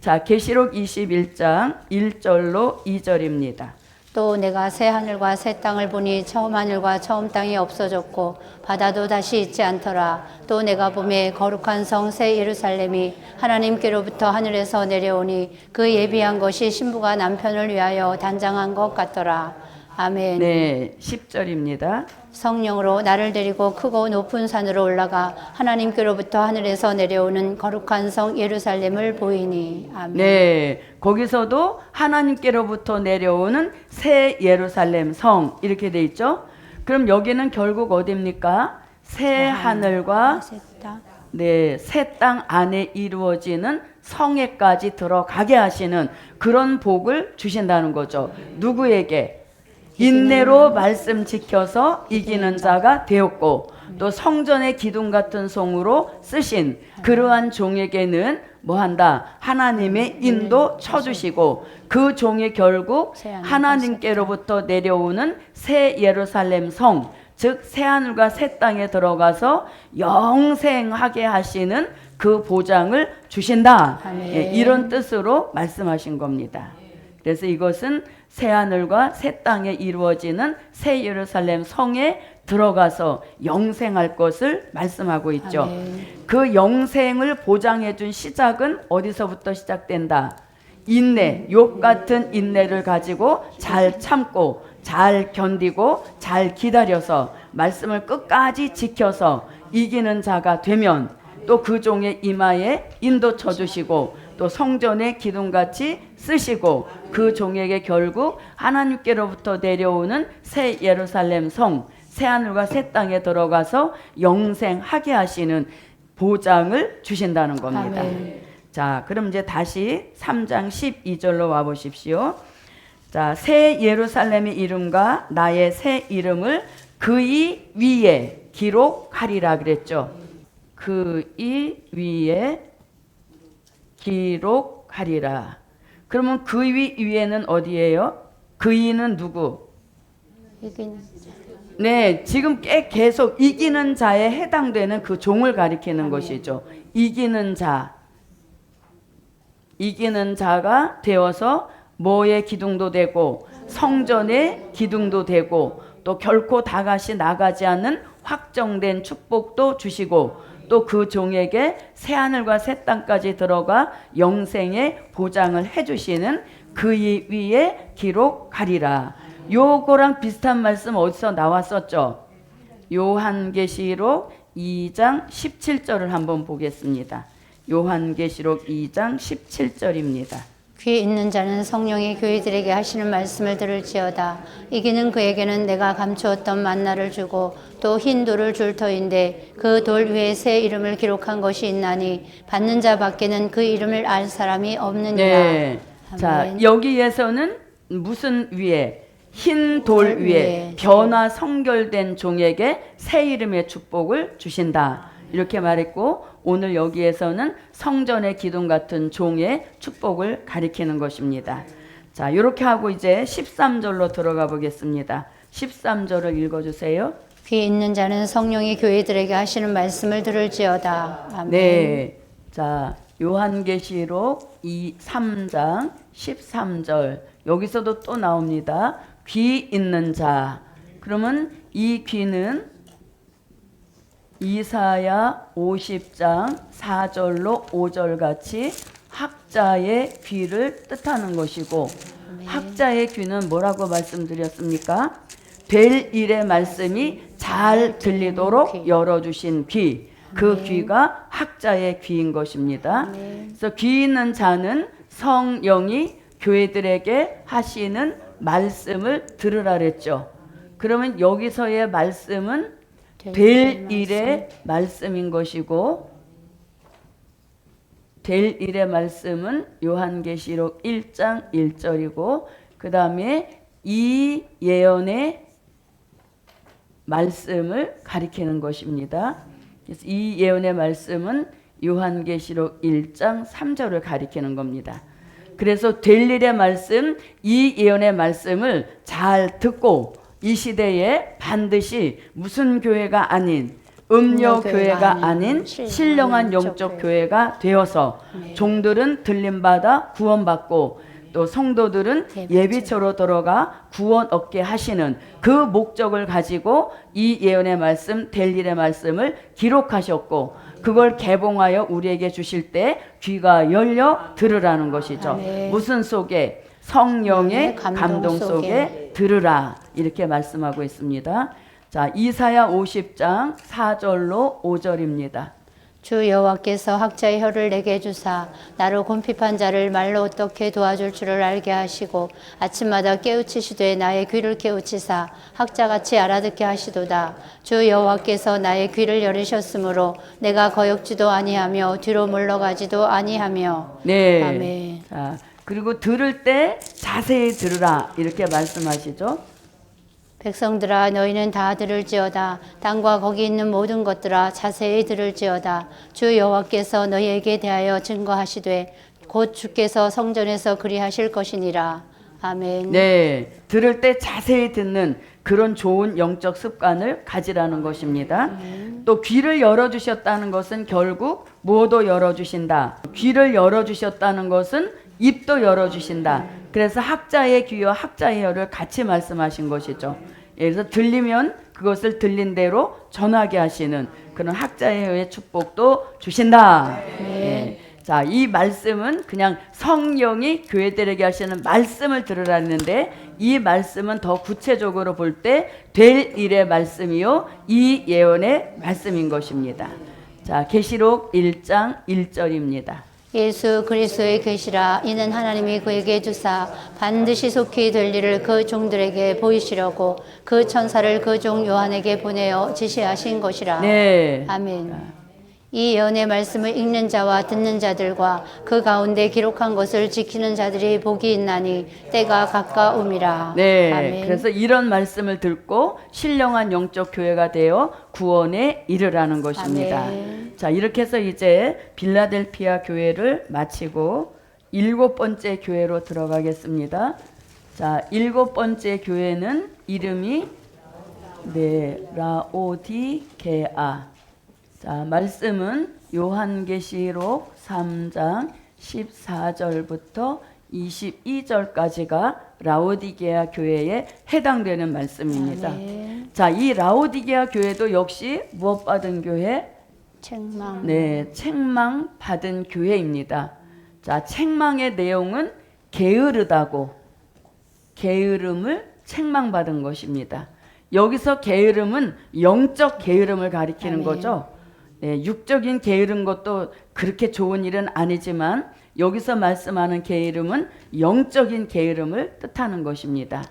자, 계시록 21장 1절로 2절입니다. 또 내가 새 하늘과 새 땅을 보니 처음 하늘과 처음 땅이 없어졌고 바다도 다시 있지 않더라. 또 내가 보매 거룩한 성 새 예루살렘이 하나님께로부터 하늘에서 내려오니 그 예비한 것이 신부가 남편을 위하여 단장한 것 같더라. 아멘. 네, 10절입니다. 성령으로 나를 데리고 크고 높은 산으로 올라가 하나님께로부터 하늘에서 내려오는 거룩한 성 예루살렘을 보이니. 아멘. 네, 거기서도 하나님께로부터 내려오는 새 예루살렘 성 이렇게 돼 있죠. 그럼 여기는 결국 어디입니까? 새 하늘과 새 땅. 네, 새 땅 안에 이루어지는 성에까지 들어가게 하시는 그런 복을 주신다는 거죠. 누구에게? 인내로 말씀 지켜서 이기는 자가 되었고 또 성전의 기둥 같은 송으로 쓰신 그러한 종에게는 뭐한다? 하나님의 인도 쳐주시고 그 종이 결국 하나님께로부터 내려오는 새 예루살렘 성, 즉 새하늘과 새 땅에 들어가서 영생하게 하시는 그 보장을 주신다. 예, 이런 뜻으로 말씀하신 겁니다. 그래서 이것은 새하늘과 새 땅에 이루어지는 새 예루살렘 성에 들어가서 영생할 것을 말씀하고 있죠. 아멘. 그 영생을 보장해 준 시작은 어디서부터 시작된다? 인내, 욥 같은 인내를 가지고 잘 참고 잘 견디고 잘 기다려서 말씀을 끝까지 지켜서 이기는 자가 되면 또 그 종의 이마에 인도 쳐주시고 또 성전의 기둥같이 쓰시고 그 종에게 결국 하나님께로부터 내려오는 새 예루살렘 성, 새 하늘과 새 땅에 들어가서 영생하게 하시는 보장을 주신다는 겁니다. 아멘. 자, 그럼 이제 다시 3장 12절로 와 보십시오. 자, 새 예루살렘의 이름과 나의 새 이름을 그의 위에 기록하리라 그랬죠. 그의 위에 기록하리라. 그러면 그 위에는 어디예요? 그이는 누구? 이기는 네, 지금 계속 이기는 자에 해당되는 그 종을 가리키는 것이죠. 이기는 자. 이기는 자가 되어서 뭐의 기둥도 되고 성전의 기둥도 되고 또 결코 다같이 나가지 않는 확정된 축복도 주시고 또 그 종에게 새하늘과 새 땅까지 들어가 영생의 보장을 해주시는 그의 위에 기록하리라. 요거랑 비슷한 말씀 어디서 나왔었죠? 요한계시록 2장 17절을 한번 보겠습니다. 요한계시록 2장 17절입니다. 귀 있는 자는 성령이 교회들에게 하시는 말씀을 들을지어다. 이기는 그에게는 내가 감추었던 만나를 주고 또 흰 돌을 줄 터인데 그 돌 위에 새 이름을 기록한 것이 있나니 받는 자 밖에는 그 이름을 알 사람이 없느니라. 네. 자, 여기에서는 무슨 위에 흰 돌 위에 변화 성결된 종에게 새 이름의 축복을 주신다. 이렇게 말했고 오늘 여기에서는 성전의 기둥 같은 종의 축복을 가리키는 것입니다. 자, 이렇게 하고 이제 13절로 들어가 보겠습니다. 13절을 읽어주세요. 귀 있는 자는 성령이 교회들에게 하시는 말씀을 들을지어다. 아멘. 네, 자 요한계시록 3장 13절 여기서도 또 나옵니다. 귀 있는 자. 그러면 이 귀는 이사야 50장 4절로 5절 같이 학자의 귀를 뜻하는 것이고 학자의 귀는 뭐라고 말씀드렸습니까? 될 일의 말씀이 잘 들리도록 열어주신 귀. 그 귀가 학자의 귀인 것입니다. 그래서 귀 있는 자는 성령이 교회들에게 하시는 말씀을 들으라 그랬죠. 그러면 여기서의 말씀은 될 일의 말씀인 것이고 될 일의 말씀은 요한계시록 1장 1절이고 그 다음에 이 예언의 말씀을 가리키는 것입니다. 그래서 이 예언의 말씀은 요한계시록 1장 3절을 가리키는 겁니다. 그래서 될 일의 말씀, 이 예언의 말씀을 잘 듣고 이 시대에 반드시 무슨 교회가 아닌 음료 교회가 아닌 신령한 영적 교회가 되어서 종들은 들림받아 구원받고 또 성도들은 예비처로 들어가 구원 얻게 하시는 그 목적을 가지고 이 예언의 말씀, 될 일의 말씀을 기록하셨고 그걸 개봉하여 우리에게 주실 때 귀가 열려 들으라는 것이죠. 무슨 속에? 성령의 감동 속에 들으라 이렇게 말씀하고 있습니다. 자, 이사야 50장 4절로 5절입니다. 주 여호와께서 학자의 혀를 내게 주사 나로 곤핍한 자를 말로 어떻게 도와줄 줄을 알게 하시고 아침마다 깨우치시되 나의 귀를 깨우치사 학자같이 알아듣게 하시도다. 주 여호와께서 나의 귀를 열으셨으므로 내가 거역지도 아니하며 뒤로 물러가지도 아니하며. 네. 아멘. 자, 그리고 들을 때 자세히 들으라 이렇게 말씀하시죠. 백성들아 너희는 다 들을지어다. 땅과 거기 있는 모든 것들아 자세히 들을지어다. 주 여호와께서 너희에게 대하여 증거하시되 곧 주께서 성전에서 그리하실 것이니라. 아멘. 네, 들을 때 자세히 듣는 그런 좋은 영적 습관을 가지라는 것입니다. 또 귀를 열어주셨다는 것은 결국 뭐도 열어주신다. 귀를 열어주셨다는 것은 입도 열어주신다. 그래서 학자의 귀와 학자의 혀를 같이 말씀하신 것이죠. 그래서 들리면 그것을 들린 대로 전하게 하시는 그런 학자의 혀의 축복도 주신다. 네. 자, 이 말씀은 그냥 성령이 교회들에게 하시는 말씀을 들으라는데 이 말씀은 더 구체적으로 볼 때 될 일의 말씀이요 이 예언의 말씀인 것입니다. 자, 계시록 1장 1절입니다. 예수 그리스도의 계시라. 이는 하나님이 그에게 주사 반드시 속히 될 일을 그 종들에게 보이시려고 그 천사를 그 종 요한에게 보내어 지시하신 것이라. 네. 아멘. 이 예언의 말씀을 읽는 자와 듣는 자들과 그 가운데 기록한 것을 지키는 자들이 복이 있나니 때가 가까움이라. 네. 아멘. 그래서 이런 말씀을 듣고 신령한 영적 교회가 되어 구원에 이르라는 것입니다. 아멘. 자, 이렇게 해서 이제 빌라델피아 교회를 마치고 7번째 교회로 들어가겠습니다. 자, 7번째 교회는 이름이 라오디게아. 자, 말씀은 요한계시록 3장 14절부터 22절까지가 라오디게아 교회에 해당되는 말씀입니다. 아멘. 자, 이 라오디게아 교회도 역시 무엇 받은 교회? 책망. 네, 책망 받은 교회입니다. 자, 책망의 내용은 게으르다고 게으름을 책망받은 것입니다. 여기서 게으름은 영적 게으름을 가리키는 아멘. 거죠. 네, 육적인 게으른 것도 그렇게 좋은 일은 아니지만 여기서 말씀하는 게으름은 영적인 게으름을 뜻하는 것입니다.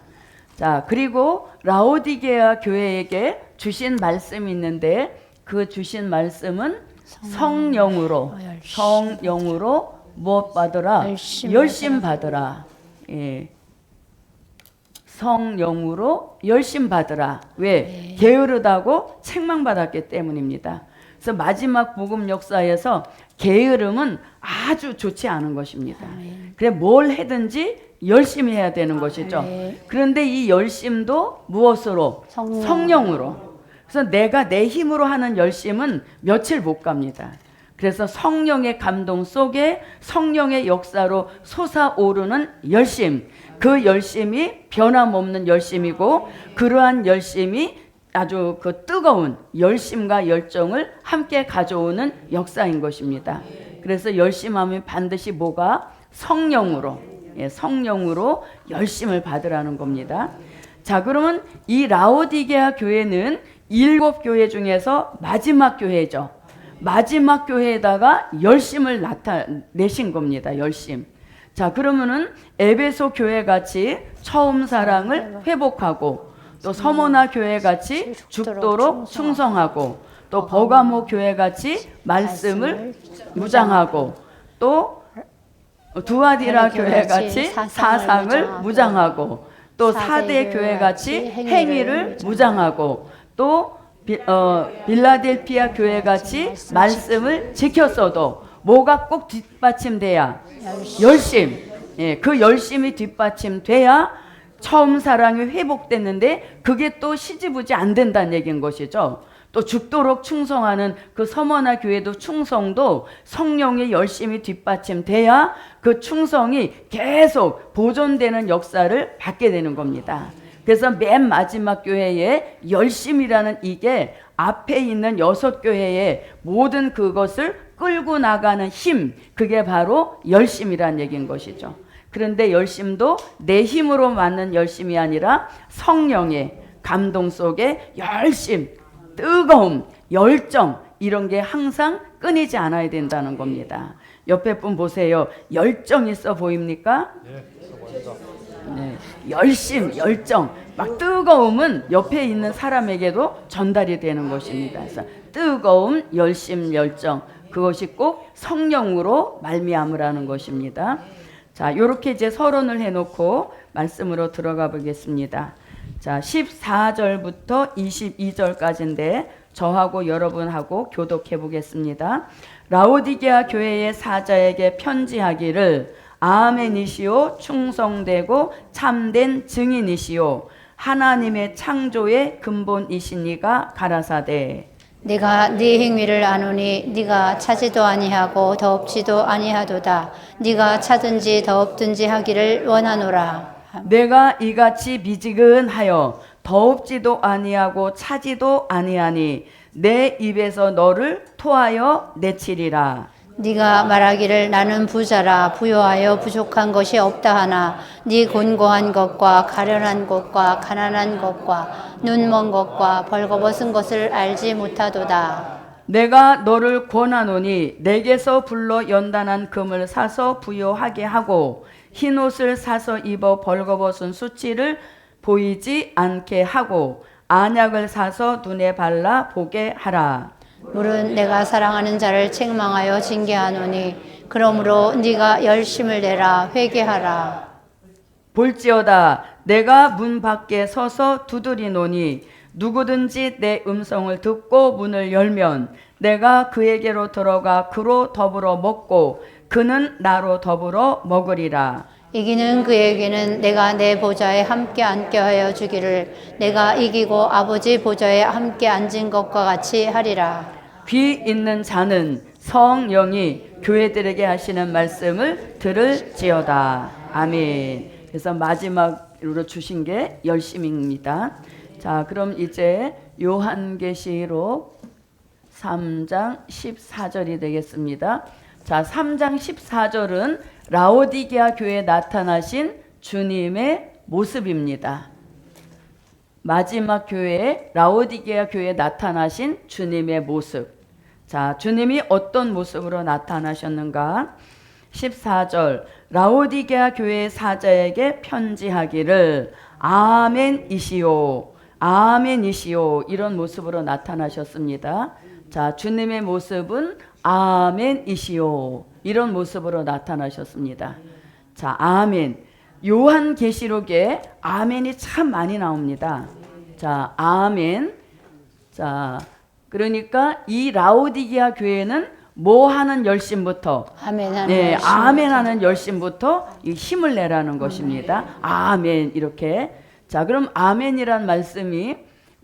자, 그리고 라오디게아 교회에게 주신 말씀이 있는데 그 주신 말씀은 성령으로 무엇 받으라? 열심 받으라. 예. 성령으로 열심 받으라. 왜? 게으르다고 책망받았기 때문입니다. 그래서 마지막 복음 역사에서 게으름은 아주 좋지 않은 것입니다. 그래 뭘 해든지 열심히 해야 되는 것이죠. 그런데 이 열심도 무엇으로? 성령으로. 그래서 내가 내 힘으로 하는 열심은 며칠 못 갑니다. 그래서 성령의 감동 속에 성령의 역사로 솟아오르는 열심, 그 열심이 변함없는 열심이고, 그러한 열심이 아주 그 뜨거운 열심과 열정을 함께 가져오는 역사인 것입니다. 그래서 열심하면 반드시 뭐가? 성령으로, 성령으로 열심을 받으라는 겁니다. 자, 그러면 이 라오디게아 교회는 7교회 중에서 마지막 교회죠. 마지막 교회에다가 열심을 나타내신 겁니다. 열심. 자, 그러면은 에베소 교회 같이 처음 사랑을 회복하고, 또 서모나 교회 같이 죽도록 충성하고, 또 버가모 교회 같이 말씀을 무장하고, 또 두아디라 교회 같이 사상을 무장하고, 또 사대 교회 같이 행위를 무장하고, 또 빌라델피아 교회 같이 말씀을 지켰어도 뭐가 꼭 뒷받침돼야? 열심. 그 열심이 뒷받침돼야 처음 사랑이 회복됐는데, 그게 또 시지부지 안 된다는 얘기인 것이죠. 또 죽도록 충성하는 그 서머나 교회도 충성도 성령의 열심이 뒷받침돼야 그 충성이 계속 보존되는 역사를 받게 되는 겁니다. 그래서 맨 마지막 교회에 열심이라는 이게 앞에 있는 6교회의 모든 그것을 끌고 나가는 힘, 그게 바로 열심이라는 얘기인 것이죠. 그런데 열심도 내 힘으로 맞는 열심이 아니라 성령의 감동 속에 열심, 뜨거움, 열정, 이런 게 항상 끊이지 않아야 된다는 겁니다. 옆에 분 보세요. 열정 있어 보입니까? 네, 열심, 열정, 막 뜨거움은 옆에 있는 사람에게도 전달이 되는 것입니다. 그래서 뜨거움, 열심, 열정, 그것이 꼭 성령으로 말미암으라는 것입니다. 자, 요렇게 이제 서론을 해놓고 말씀으로 들어가 보겠습니다. 자, 14절부터 22절까지인데 저하고 여러분하고 교독해 보겠습니다. 라오디게아 교회의 사자에게 편지하기를 아멘이시오, 충성되고 참된 증인이시오, 하나님의 창조의 근본이시니가 가라사대. 네가 네 행위를 아노니 네가 차지도 아니하고 더 없지도 아니하도다. 네가 차든지 더 없든지 하기를 원하노라. 내가 이같이 미지근하여 더 없지도 아니하고 차지도 아니하니 내 입에서 너를 토하여 내치리라. 네가 말하기를 나는 부자라 부요하여 부족한 것이 없다 하나 네 곤고한 것과 가련한 것과 가난한 것과 눈먼 것과 벌거벗은 것을 알지 못하도다. 내가 너를 권하노니 내게서 불러 연단한 금을 사서 부요하게 하고 흰옷을 사서 입어 벌거벗은 수치를 보이지 않게 하고 안약을 사서 눈에 발라 보게 하라. 물은 내가 사랑하는 자를 책망하여 징계하노니 그러므로 네가 열심을 내라 회개하라. 볼지어다 내가 문 밖에 서서 두드리노니 누구든지 내 음성을 듣고 문을 열면 내가 그에게로 들어가 그로 더불어 먹고 그는 나로 더불어 먹으리라. 이기는 그에게는 내가 내 보좌에 함께 앉게 하여 주기를 내가 이기고 아버지 보좌에 함께 앉은 것과 같이 하리라. 귀 있는 자는 성령이 교회들에게 하시는 말씀을 들을지어다. 아멘. 그래서 마지막으로 주신 게 열심입니다. 자, 그럼 이제 요한계시록 3장 14절이 되겠습니다. 자, 3장 14절은 라오디게아 교회에 나타나신 주님의 모습입니다. 마지막 교회에 라오디게아 교회에 나타나신 주님의 모습. 자, 주님이 어떤 모습으로 나타나셨는가? 14절 라오디게아 교회의 사자에게 편지하기를 아멘이시오, 아멘이시오, 이런 모습으로 나타나셨습니다. 자, 주님의 모습은 아멘이시오, 이런 모습으로 나타나셨습니다. 자, 아멘. 요한계시록에 아멘이 참 많이 나옵니다. 자, 아멘. 자, 그러니까 이 라오디게아 교회는 뭐 하는 열심부터 아멘하는 네, 열심. 아멘하는 열심부터 이 힘을 내라는 것입니다. 아멘 이렇게. 자, 그럼 아멘이란 말씀이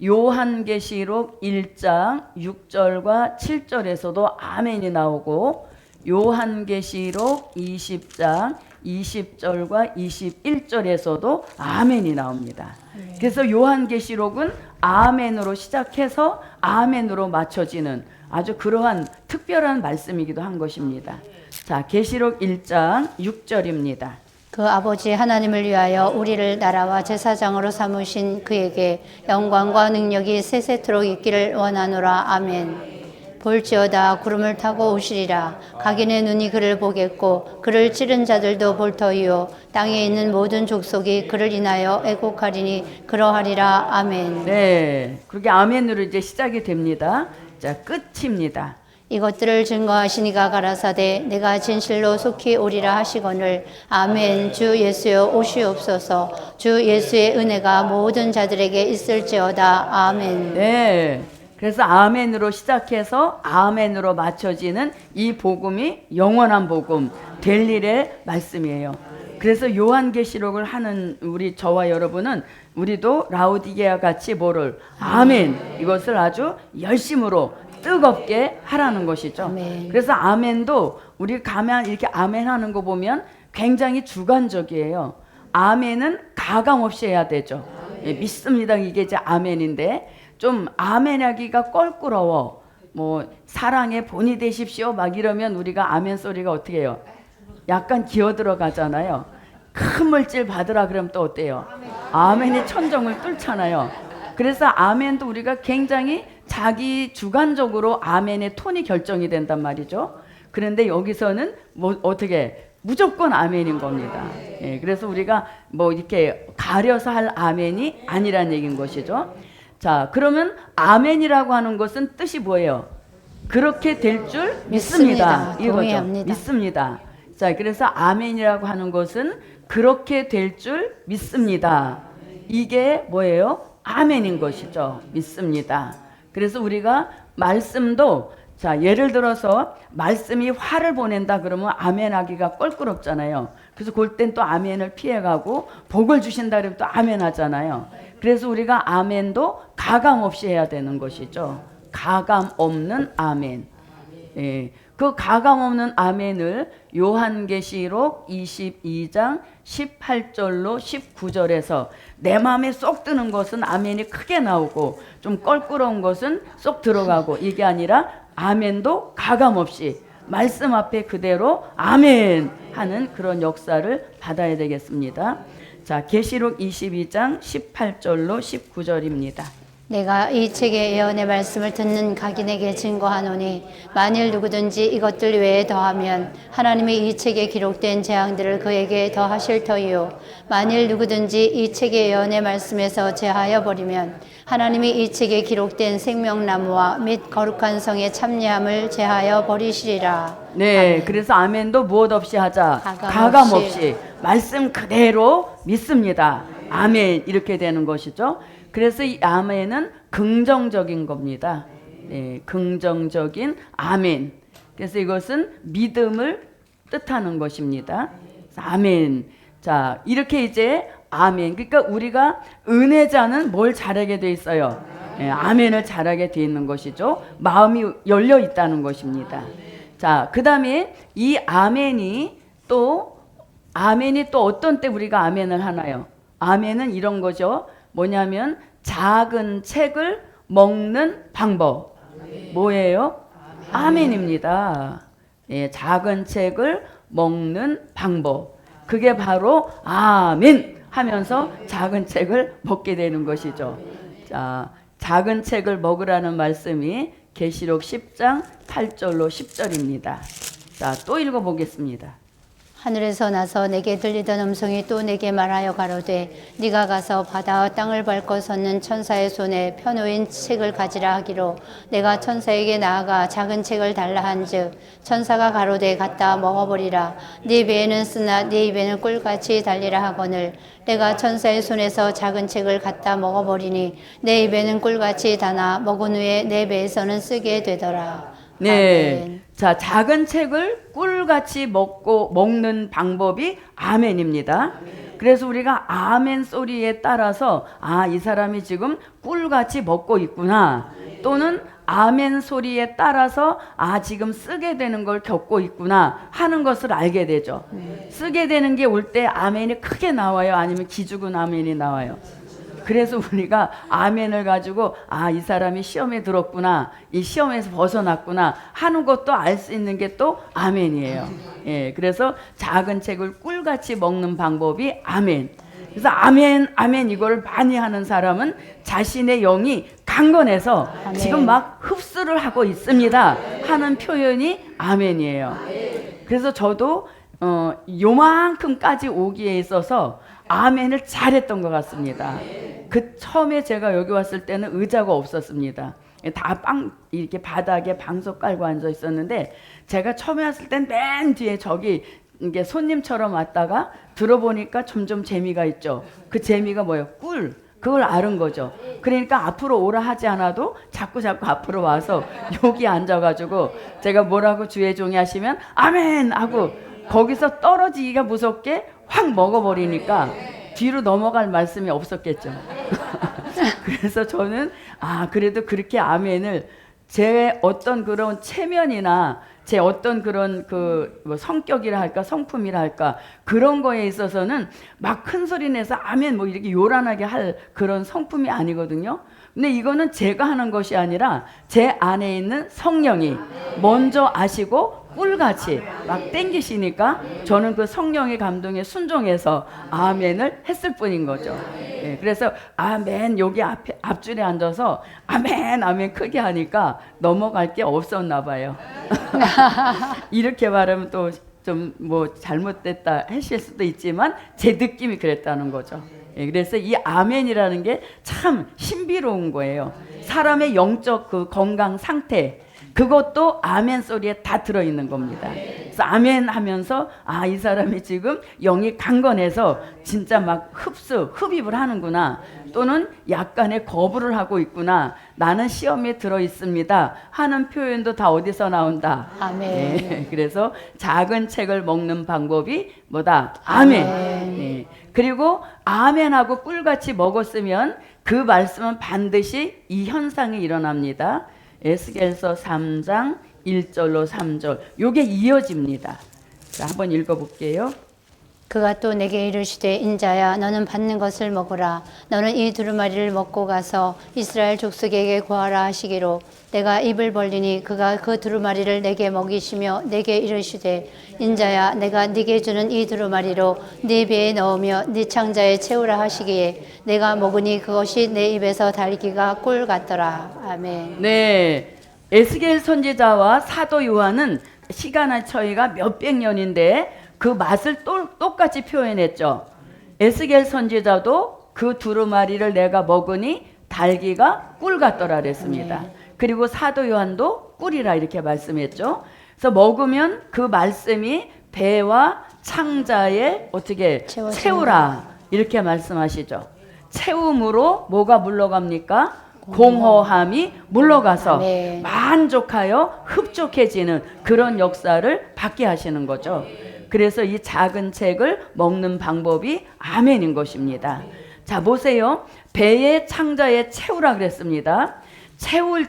요한계시록 1장 6절과 7절에서도 아멘이 나오고 요한계시록 20장 20절과 21절에서도 아멘이 나옵니다. 그래서 요한계시록은 아멘으로 시작해서 아멘으로 맞춰지는 아주 그러한 특별한 말씀이기도 한 것입니다. 자, 계시록 1장 6절입니다. 그 아버지 하나님을 위하여 우리를 나라와 제사장으로 삼으신 그에게 영광과 능력이 세세토록 있기를 원하노라. 아멘. 볼지어다 구름을 타고 오시리라. 각인의 눈이 그를 보겠고 그를 찌른 자들도 볼 터이요 땅에 있는 모든 족속이 그를 인하여 애곡하리니 그러하리라. 아멘. 네, 그렇게 아멘으로 이제 시작이 됩니다. 자, 끝입니다. 이것들을 증거하시니가 가라사대 내가 진실로 속히 오리라 하시거늘. 아멘. 주 예수여 오시옵소서. 주 예수의 은혜가 모든 자들에게 있을지어다. 아멘. 네, 그래서 아멘으로 시작해서 아멘으로 맞춰지는 이 복음이 영원한 복음, 될 일의 말씀이에요. 그래서 요한계시록을 하는 우리 저와 여러분은 우리도 라오디게아 같이 뭐를 아멘 이것을 아주 열심으로 뜨겁게 하라는 것이죠. 아멘. 그래서 아멘도 우리 가면 이렇게 아멘 하는 거 보면 굉장히 주관적이에요. 아멘은 가감 없이 해야 되죠. 예, 믿습니다. 이게 이제 아멘인데 좀 아멘하기가 껄끄러워. 뭐 사랑의 본이 되십시오 막 이러면 우리가 아멘 소리가 어떻게 해요? 약간 기어 들어가잖아요. 큰 물질 받으라 그러면 또 어때요? 아멘이 천정을 뚫잖아요. 그래서 아멘도 우리가 굉장히 자기 주관적으로 아멘의 톤이 결정이 된단 말이죠. 그런데 여기서는 뭐 어떻게 무조건 아멘인 겁니다. 예, 그래서 우리가 뭐 이렇게 가려서 할 아멘이 아니란 얘기인 것이죠. 자, 그러면 아멘이라고 하는 것은 뜻이 뭐예요? 그렇게 될 줄 믿습니다. 이거죠. 동의합니다. 믿습니다. 자, 그래서 아멘이라고 하는 것은 그렇게 될 줄 믿습니다. 이게 뭐예요? 아멘인 것이죠. 믿습니다. 그래서 우리가 말씀도 자, 예를 들어서 말씀이 화를 보낸다 그러면 아멘하기가 껄끄럽잖아요. 그래서 그럴 땐 또 아멘을 피해가고 복을 주신다 그러면 또 아멘 하잖아요. 그래서 우리가 아멘도 가감 없이 해야 되는 것이죠. 가감 없는 아멘. 예, 그 가감 없는 아멘을 요한계시록 22장 18절로 19절에서 내 마음에 쏙 드는 것은 아멘이 크게 나오고 좀 껄끄러운 것은 쏙 들어가고 이게 아니라 아멘도 가감 없이 말씀 앞에 그대로 아멘 하는 그런 역사를 받아야 되겠습니다. 자, 계시록 22장 18절로 19절입니다. 내가 이 책의 예언의 말씀을 듣는 각인에게 증거하노니 만일 누구든지 이것들 외에 더하면 하나님이 이 책에 기록된 재앙들을 그에게 더하실 터이요 만일 누구든지 이 책의 예언의 말씀에서 제하여 버리면 하나님이 이 책에 기록된 생명나무와 및 거룩한 성의 참여함을 제하여 버리시리라. 네, 아멘. 그래서 아멘도 무엇 없이 하자. 가감 가감 없이. 없이 말씀 그대로 믿습니다. 아멘 이렇게 되는 것이죠. 그래서 이 아멘은 긍정적인 겁니다. 네, 긍정적인 아멘. 그래서 이것은 믿음을 뜻하는 것입니다. 아멘. 자, 이렇게 이제 아멘. 그러니까 우리가 은혜자는 뭘 잘하게 돼 있어요? 네, 아멘을 잘하게 돼 있는 것이죠. 마음이 열려 있다는 것입니다. 자, 그 다음에 이 아멘이 또 어떤 때 우리가 아멘을 하나요? 아멘은 이런 거죠. 뭐냐면 작은 책을 먹는 방법. 뭐예요? 아멘입니다. 예, 작은 책을 먹는 방법. 그게 바로 아멘 하면서 작은 책을 먹게 되는 것이죠. 자, 작은 책을 먹으라는 말씀이 계시록 10장 8절로 10절입니다. 자, 또 읽어보겠습니다. 하늘에서 나서 내게 들리던 음성이 또 내게 말하여 가로되 네가 가서 바다와 땅을 밟고 섰는 천사의 손에 펴놓인 책을 가지라 하기로 내가 천사에게 나아가 작은 책을 달라 한즉 천사가 가로되 갖다 먹어버리라 네 배에는 쓰나 네 입에는 꿀같이 달리라 하거늘 내가 천사의 손에서 작은 책을 갖다 먹어버리니 내 입에는 꿀같이 다나 먹은 후에 내 배에서는 쓰게 되더라. 네. 아멘. 자, 작은 책을 꿀같이 먹는 방법이 아멘입니다. 그래서 우리가 아멘 소리에 따라서 아, 이 사람이 지금 꿀같이 먹고 있구나. 또는 아멘 소리에 따라서 아, 지금 쓰게 되는 걸 겪고 있구나 하는 것을 알게 되죠. 쓰게 되는 게 올 때 아멘이 크게 나와요? 아니면 기죽은 아멘이 나와요? 그래서 우리가 아멘을 가지고 아, 이 사람이 시험에 들었구나, 이 시험에서 벗어났구나 하는 것도 알 수 있는 게 또 아멘이에요. 예, 그래서 작은 책을 꿀같이 먹는 방법이 아멘. 그래서 아멘, 아멘 이걸 많이 하는 사람은 자신의 영이 강건해서 아멘. 지금 막 흡수를 하고 있습니다 하는 표현이 아멘이에요. 그래서 저도 요만큼까지 오기에 있어서 아멘을 잘했던 것 같습니다. 그 처음에 제가 여기 왔을 때는 의자가 없었습니다. 다 이렇게 바닥에 방석 깔고 앉아 있었는데 제가 처음에 왔을 땐 맨 뒤에 저기 이게 손님처럼 왔다가 들어보니까 점점 재미가 있죠. 그 재미가 뭐예요? 꿀. 그걸 아는 거죠. 그러니까 앞으로 오라 하지 않아도 자꾸 앞으로 와서 여기 앉아가지고 제가 뭐라고 주의 종이 하시면 아멘 하고 거기서 떨어지기가 무섭게 확 먹어버리니까 뒤로 넘어갈 말씀이 없었겠죠. 그래서 저는 아, 그래도 그렇게 아멘을 제 어떤 그런 체면이나 제 어떤 그런 뭐 성격이라 할까 성품이라 할까 그런 거에 있어서는 막 큰 소리 내서 아멘 뭐 이렇게 요란하게 할 그런 성품이 아니거든요. 근데 이거는 제가 하는 것이 아니라 제 안에 있는 성령이 먼저 아시고 꿀같이 막 땡기시니까 저는 그 성령의 감동에 순종해서 아멘을 했을 뿐인 거죠. 예, 그래서 아멘 여기 앞줄에 앉아서 아멘 아멘 크게 하니까 넘어갈 게 없었나 봐요. 이렇게 말하면 또 좀 뭐 잘못됐다 하실 수도 있지만 제 느낌이 그랬다는 거죠. 예, 그래서 이 아멘이라는 게 참 신비로운 거예요. 사람의 영적 그 건강 상태 그것도 아멘 소리에 다 들어있는 겁니다. 그래서 아멘 하면서 아, 이 사람이 지금 영이 강건해서 진짜 막 흡입을 하는구나. 또는 약간의 거부를 하고 있구나. 나는 시험에 들어있습니다 하는 표현도 다 어디서 나온다? 아멘. 네, 그래서 작은 책을 먹는 방법이 뭐다? 아멘. 아멘. 네. 그리고 아멘하고 꿀같이 먹었으면 그 말씀은 반드시 이 현상이 일어납니다. 에스겔서 3장 1절로 3절 요게 이어집니다. 자, 한번 읽어볼게요. 그가 또 내게 이르시되 인자야 너는 받는 것을 먹으라 너는 이 두루마리를 먹고 가서 이스라엘 족속에게 구하라 하시기로 내가 입을 벌리니 그가 그 두루마리를 내게 먹이시며 내게 이르시되 인자야 내가 네게 주는 이 두루마리로 네 배에 넣으며 네 창자에 채우라 하시기에 내가 먹으니 그것이 내 입에서 달기가 꿀 같더라. 아멘. 네, 에스겔 선지자와 사도 요한은 시간의 차이가 몇백 년인데 그 맛을 똑같이 표현했죠. 에스겔 선지자도 그 두루마리를 내가 먹으니 달기가 꿀 같더라 그랬습니다. 그리고 사도 요한도 꿀이라 이렇게 말씀했죠. 그래서 먹으면 그 말씀이 배와 창자에 어떻게 채우라 이렇게 말씀하시죠. 채움으로 뭐가 물러갑니까? 공허함이 물러가서 네. 만족하여 흡족해지는 그런 역사를 받게 하시는 거죠. 그래서 이 작은 책을 먹는 방법이 아멘인 것입니다. 자, 보세요. 배의 창자에 채우라 그랬습니다. 채울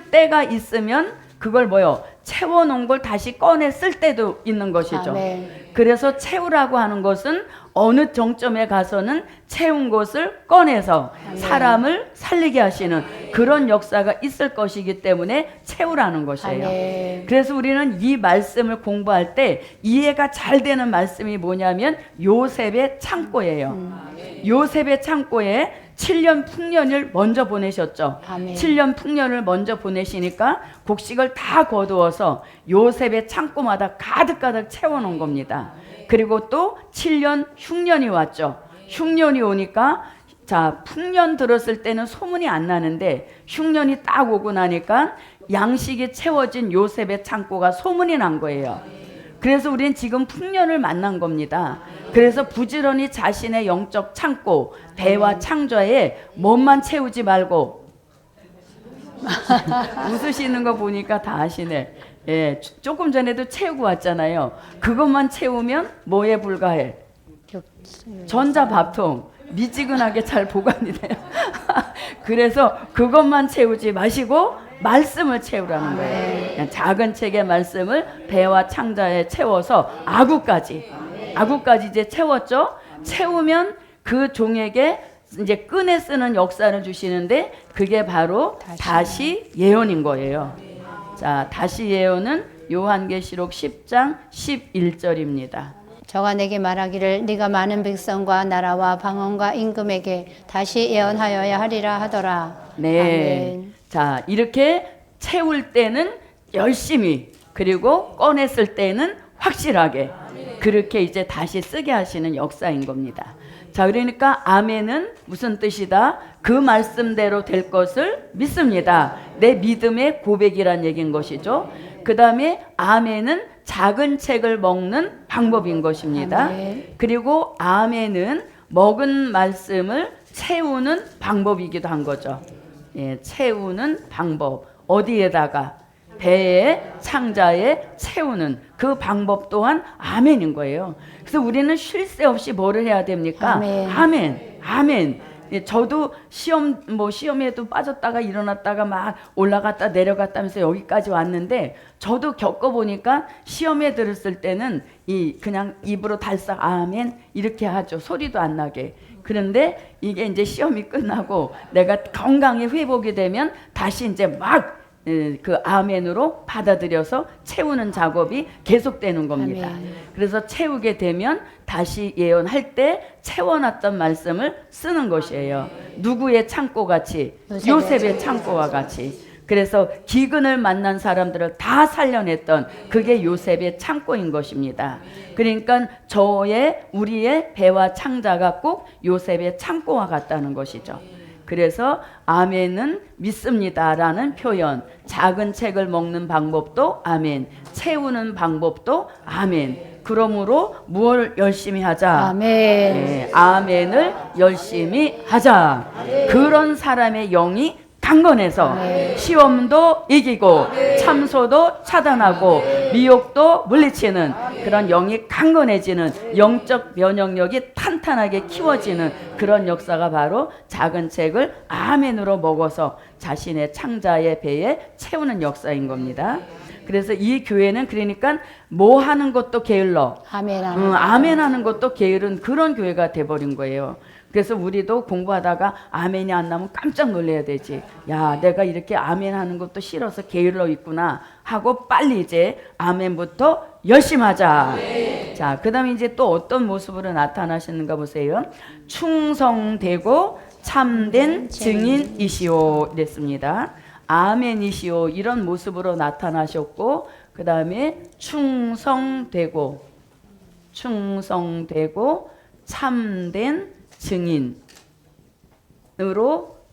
때가 있으면 그걸 뭐요? 채워놓은 걸 다시 꺼내 쓸 때도 있는 것이죠. 아멘. 그래서 채우라고 하는 것은 어느 정점에 가서는 채운 것을 꺼내서 사람을 살리게 하시는 그런 역사가 있을 것이기 때문에 채우라는 것이에요. 아멘. 그래서 우리는 이 말씀을 공부할 때 이해가 잘 되는 말씀이 뭐냐면 요셉의 창고예요. 요셉의 창고에 7년 풍년을 먼저 보내셨죠. 아멘. 7년 풍년을 먼저 보내시니까 곡식을 다 거두어서 요셉의 창고마다 가득가득 채워놓은 겁니다. 그리고 또 7년 흉년이 왔죠. 흉년이 오니까 자, 풍년 들었을 때는 소문이 안 나는데 흉년이 딱 오고 나니까 양식이 채워진 요셉의 창고가 소문이 난 거예요. 그래서 우리는 지금 풍년을 만난 겁니다. 그래서 부지런히 자신의 영적 창고, 배와 창좌에 몸만 채우지 말고 웃으시는 거 보니까 다 아시네. 예, 조금 전에도 채우고 왔잖아요. 그것만 채우면 뭐에 불과해? 전자밥통. 미지근하게 잘 보관이 돼요. 그래서 그것만 채우지 마시고 말씀을 채우라는 거예요. 그냥 작은 책의 말씀을 배와 창자에 채워서 아구까지 이제 채웠죠. 채우면 그 종에게 이제 끈에 쓰는 역사를 주시는데 그게 바로 다시 예언인 거예요. 자, 다시 예언은 요한계시록 10장 11절입니다. 저가 내게 말하기를 네가 많은 백성과 나라와 방언과 임금에게 다시 예언하여야 하리라 하더라. 네. 아멘. 자, 이렇게 채울 때는 열심히, 그리고 꺼냈을 때는 확실하게 그렇게 이제 다시 쓰게 하시는 역사인 겁니다. 자, 그러니까 아멘은 무슨 뜻이다? 그 말씀대로 될 것을 믿습니다. 내 믿음의 고백이란 얘기인 것이죠. 그 다음에 아멘은 작은 책을 먹는 방법인 것입니다. 아멘. 그리고 아멘은 먹은 말씀을 채우는 방법이기도 한 거죠. 예, 채우는 방법. 어디에다가? 배에, 창자에 채우는 그 방법 또한 아멘인 거예요. 그래서 우리는 쉴 새 없이 뭐를 해야 됩니까? 아멘. 아멘. 아멘. 예, 저도 시험에도 빠졌다가 일어났다가 막 올라갔다 내려갔다 하면서 여기까지 왔는데, 저도 겪어보니까 시험에 들었을 때는 그냥 입으로 달싹 아멘 이렇게 하죠. 소리도 안 나게. 그런데 이게 이제 시험이 끝나고 내가 건강에 회복이 되면 다시 이제 막 그 아멘으로 받아들여서 채우는 작업이 계속되는 겁니다. 아멘. 그래서 채우게 되면 다시 예언할 때 채워놨던 말씀을 쓰는 것이에요. 누구의 창고같이? 요셉의 창고와 같이. 그래서 기근을 만난 사람들을 다 살려냈던 그게 요셉의 창고인 것입니다. 그러니까 우리의 배와 창자가 꼭 요셉의 창고와 같다는 것이죠. 그래서 아멘은 믿습니다라는 표현, 작은 책을 먹는 방법도 아멘, 채우는 방법도 아멘. 그러므로 무엇을 열심히 하자? 아멘. 네, 아멘을 열심히 하자. 그런 사람의 영이 강건해서 시험도 이기고 참소도 차단하고 미혹도 물리치는 그런 영이 강건해지는, 영적 면역력이 탄탄하게 키워지는 그런 역사가 바로 작은 책을 아멘으로 먹어서 자신의 창자의 배에 채우는 역사인 겁니다. 그래서 이 교회는 그러니까 뭐 하는 것도 게을러, 아멘. 아멘 하는 것도 게으른 그런 교회가 돼버린 거예요. 그래서 우리도 공부하다가 아멘이 안 나면 깜짝 놀라야 되지. 야, 내가 이렇게 아멘 하는 것도 싫어서 게을러 있구나 하고 빨리 이제 아멘부터 열심히 하자. 자, 그 다음에 이제 또 어떤 모습으로 나타나시는가 보세요. 충성되고 참된 증인이시오 이랬습니다. 아멘이시오 이런 모습으로 나타나셨고, 그 다음에 충성되고 참된 증인으로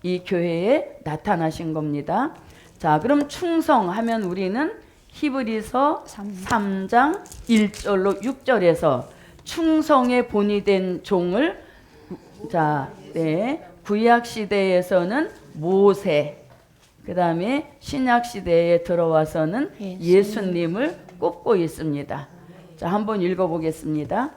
이 교회에 나타나신 겁니다. 자, 그럼 충성하면 우리는 히브리서 3장 1절로 6절에서 충성의 본이 된 종을, 자, 구약 시대에서는 모세, 그 다음에 신약 시대에 들어와서는 예수님을 꼽고 있습니다. 자, 한번 읽어보겠습니다.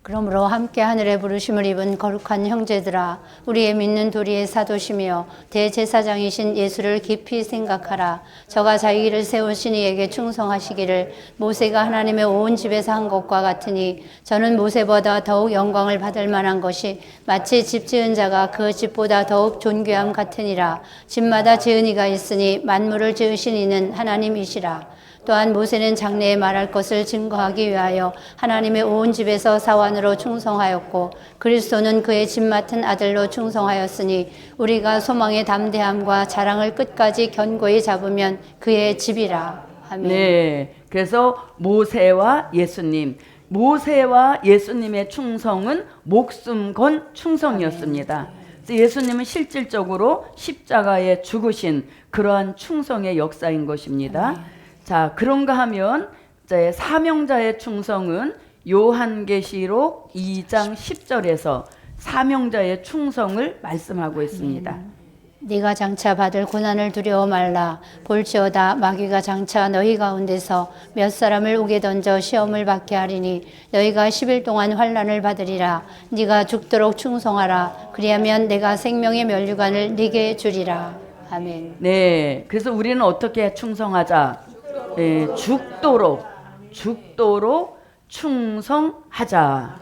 그러므로 함께 하늘의 부르심을 입은 거룩한 형제들아, 우리의 믿는 도리의 사도시며 대제사장이신 예수를 깊이 생각하라. 저가 자기를 세우신 이에게 충성하시기를 모세가 하나님의 온 집에서 한 것과 같으니, 저는 모세보다 더욱 영광을 받을 만한 것이 마치 집 지은 자가 그 집보다 더욱 존귀함 같으니라. 집마다 지은 이가 있으니 만물을 지으신 이는 하나님이시라. 또한 모세는 장래에 말할 것을 증거하기 위하여 하나님의 온 집에서 사원 안으로 충성하였고 그리스도는 그의 집 맡은 아들로 충성하였으니 우리가 소망의 담대함과 자랑을 끝까지 견고히 잡으면 그의 집이라. 아멘. 네. 그래서 모세와 예수님, 모세와 예수님의 충성은 목숨 건 충성이었습니다. 그래서 예수님은 실질적으로 십자가에 죽으신 그러한 충성의 역사인 것입니다. 자, 그런가 하면 이제 사명자의 충성은 요한계시록 2장 10절에서 사명자의 충성을 말씀하고 있습니다. 네가 장차 받을 고난을 두려워 말라. 볼지어다 마귀가 장차 너희 가운데서 몇 사람을 옥에 던져 시험을 받게 하리니 너희가 10일 동안 환난을 받으리라. 네가 죽도록 충성하라. 그리하면 내가 생명의 면류관을 네게 주리라. 아멘. 네, 그래서 우리는 어떻게 충성하자? 네, 죽도록 충성하자.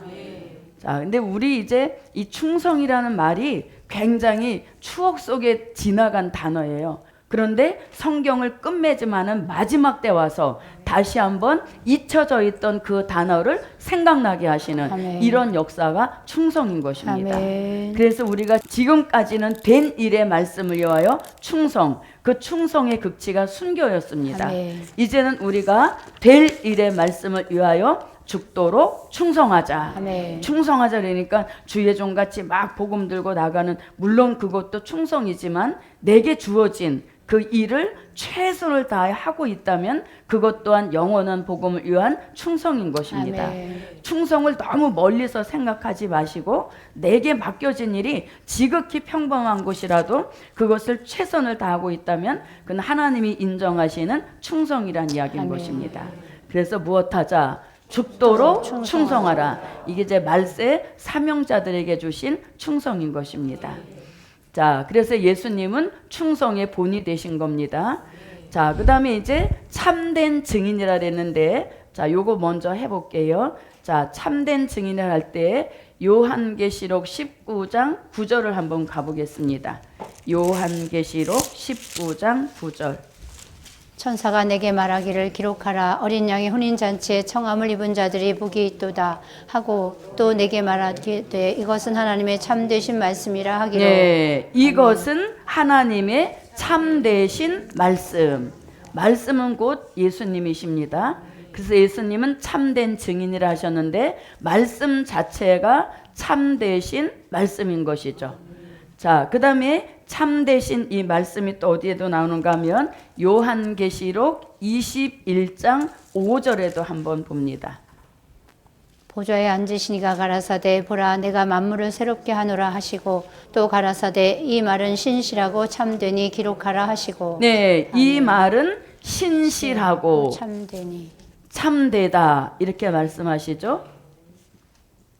자, 근데 우리 이제 이 충성이라는 말이 굉장히 추억 속에 지나간 단어예요. 그런데 성경을 끝맺음하는 마지막 때 와서 다시 한번 잊혀져 있던 그 단어를 생각나게 하시는 아멘. 이런 역사가 충성인 것입니다. 아멘. 그래서 우리가 지금까지는 된 일의 말씀을 위하여 충성, 그 충성의 극치가 순교였습니다. 아멘. 이제는 우리가 될 일의 말씀을 위하여 죽도록 충성하자. 아멘. 충성하자 그러니까 주의 종같이 막 복음 들고 나가는, 물론 그것도 충성이지만 내게 주어진 그 일을 최선을 다해 하고 있다면 그것 또한 영원한 복음을 위한 충성인 것입니다. 아멘. 충성을 너무 멀리서 생각하지 마시고 내게 맡겨진 일이 지극히 평범한 것이라도 그것을 최선을 다하고 있다면 그건 하나님이 인정하시는 충성이란 이야기인 아멘. 것입니다. 그래서 무엇하자? 죽도록 충성하라. 이게 이제 말세 사명자들에게 주신 충성인 것입니다. 자, 그래서 예수님은 충성의 본이 되신 겁니다. 자, 그 다음에 이제 참된 증인이라 그랬는데, 자, 요거 먼저 해볼게요. 자, 참된 증인을 할 때 요한계시록 19장 9절을 한번 가보겠습니다. 요한계시록 19장 9절. 천사가 내게 말하기를 기록하라. 어린 양의 혼인잔치에 청함을 입은 자들이 복이 있도다 하고 또 내게 말하기되 이것은 하나님의 참되신 말씀이라 하기로. 네, 이것은 하나님의 참되신 말씀. 말씀은 곧 예수님이십니다. 그래서 예수님은 참된 증인이라 하셨는데 말씀 자체가 참되신 말씀인 것이죠. 자, 그 다음에 참되신 이 말씀이 또 어디에도 나오는가 하면 요한계시록 21장 5절에도 한번 봅니다. 보좌에 앉으신 이가 가라사대 보라 내가 만물을 새롭게 하노라 하시고 또 가라사대 이 말은 신실하고 참되니 기록하라 하시고. 네, 이 말은 신실하고 참되니 참되다 이렇게 말씀하시죠.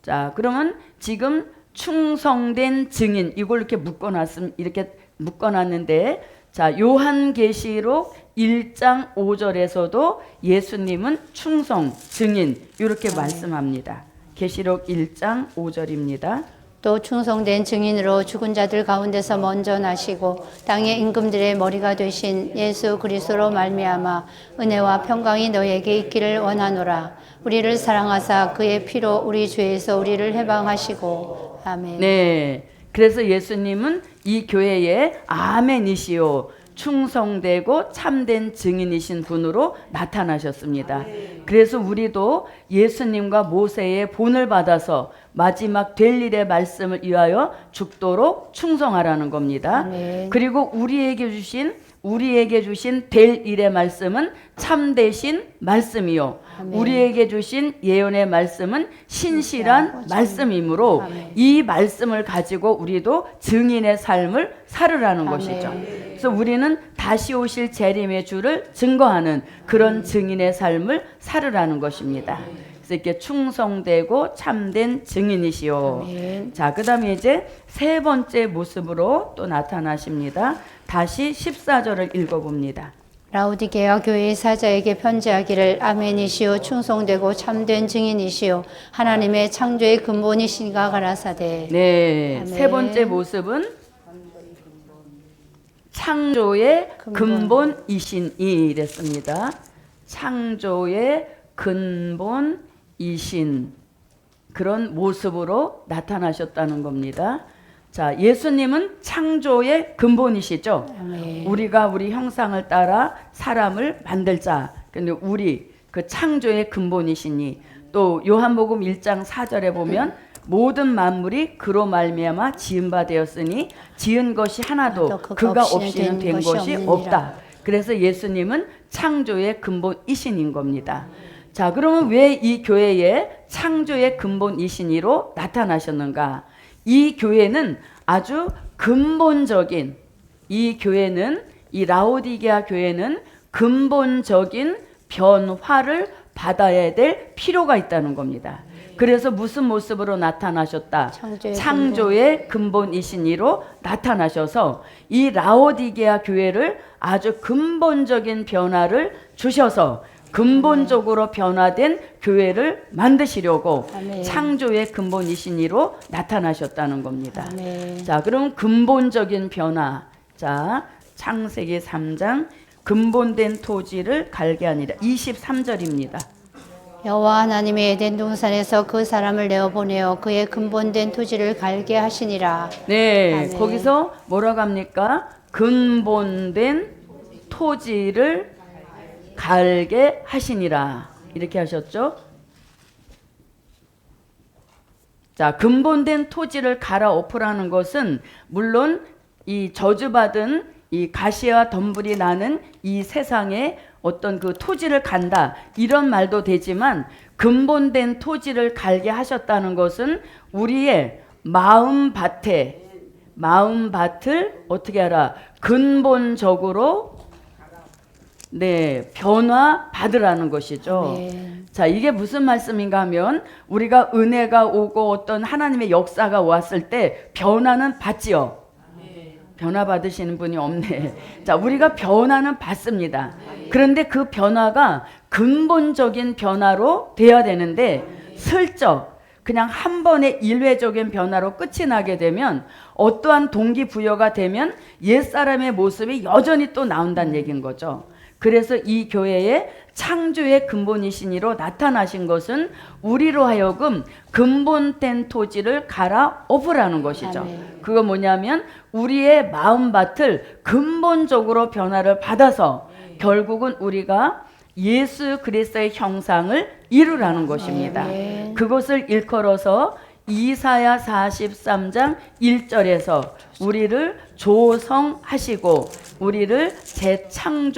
자, 그러면 지금 충성된 증인 이걸 이렇게 묶어놨는데, 자, 요한계시록 1장 5절에서도 예수님은 충성 증인 이렇게 말씀합니다. 계시록 1장 5절입니다. 또 충성된 증인으로 죽은 자들 가운데서 먼저 나시고 땅의 임금들의 머리가 되신 예수 그리스도로 말미암아 은혜와 평강이 너에게 있기를 원하노라. 우리를 사랑하사 그의 피로 우리 죄에서 우리를 해방하시고. 아멘. 네, 그래서 예수님은 이 교회에 아멘이시오, 충성되고 참된 증인이신 분으로 나타나셨습니다. 그래서 우리도 예수님과 모세의 본을 받아서 마지막 될 일의 말씀을 위하여 죽도록 충성하라는 겁니다. 아멘. 그리고 우리에게 주신 될 일의 말씀은 참되신 말씀이요. 아멘. 우리에게 주신 예언의 말씀은 신실한 말씀이므로 아멘. 이 말씀을 가지고 우리도 증인의 삶을 살으라는 아멘. 것이죠. 그래서 우리는 다시 오실 재림의 주를 증거하는 그런 증인의 삶을 살으라는 것입니다. 그래서 이렇게 충성되고 참된 증인이시오. 아멘. 자, 그 다음에 이제 세 번째 모습으로 또 나타나십니다. 다시 14절을 읽어봅니다. 라우디게아 교회의 사자에게 편지하기를 아멘이시오 충성되고 참된 증인이시오 하나님의 창조의 근본이시니가 가라사대. 네, 아멘. 세 번째 모습은 창조의 근본이신 이랬습니다. 창조의 근본이신. 그런 모습으로 나타나셨다는 겁니다. 자, 예수님은 창조의 근본이시죠. 아멘. 우리가 우리 형상을 따라 사람을 만들자. 근데 우리 그 창조의 근본이시니 또 요한복음 1장 4절에 보면 모든 만물이 그로 말미암아 지은 바 되었으니 지은 것이 하나도 그가 없이는 된 것이 없다. 그래서 예수님은 창조의 근본이신인 겁니다. 자, 그러면 왜 이 교회에 창조의 근본이신이로 나타나셨는가? 이 교회는 아주 근본적인, 이 교회는, 이 라오디게아 교회는 근본적인 변화를 받아야 될 필요가 있다는 겁니다. 그래서 무슨 모습으로 나타나셨다? 창조의 근본이신이로 나타나셔서 이 라오디게아 교회를 아주 근본적인 변화를 주셔서 근본적으로 변화된 교회를 만드시려고 아멘. 창조의 근본이신이로 나타나셨다는 겁니다. 아멘. 자, 그럼 근본적인 변화. 자, 창세기 3장 근본된 토지를 갈게 하니라. 23절입니다. 여호와 하나님이 에덴 동산에서 그 사람을 내어 보내어 그의 근본된 토지를 갈게 하시니라. 네, 아멘. 거기서 뭐라고 합니까? 근본된 토지를 갈게 하시니라. 이렇게 하셨죠? 자, 근본된 토지를 갈아 엎으라는 것은 물론 이 저주받은 이 가시와 덤불이 나는 이 세상에 어떤 그 토지를 간다 이런 말도 되지만 근본된 토지를 갈게 하셨다는 것은 우리의 마음밭을 어떻게 하라? 근본적으로 변화 받으라는 것이죠. 아멘. 자, 이게 무슨 말씀인가 하면 우리가 은혜가 오고 어떤 하나님의 역사가 왔을 때 변화는 받지요. 변화 받으시는 분이 없네. 자, 우리가 변화는 받습니다. 그런데 그 변화가 근본적인 변화로 돼야 되는데 슬쩍 그냥 한 번의 일회적인 변화로 끝이 나게 되면 어떠한 동기부여가 되면 옛사람의 모습이 여전히 또 나온다는 얘기인 거죠. 그래서 이 교회에 창조의 근본이신이로 나타나신 것은 우리로 하여금 근본된 토지를 갈아 엎으라는 것이죠. 아멘. 그거 뭐냐면 우리의 마음밭을 근본적으로 변화를 받아서 결국은 우리가 예수 그리스도의 형상을 이루라는 것입니다. 아멘. 그것을 일컬어서 이사야 43장 1절에서 우리를 조성하시고 우리를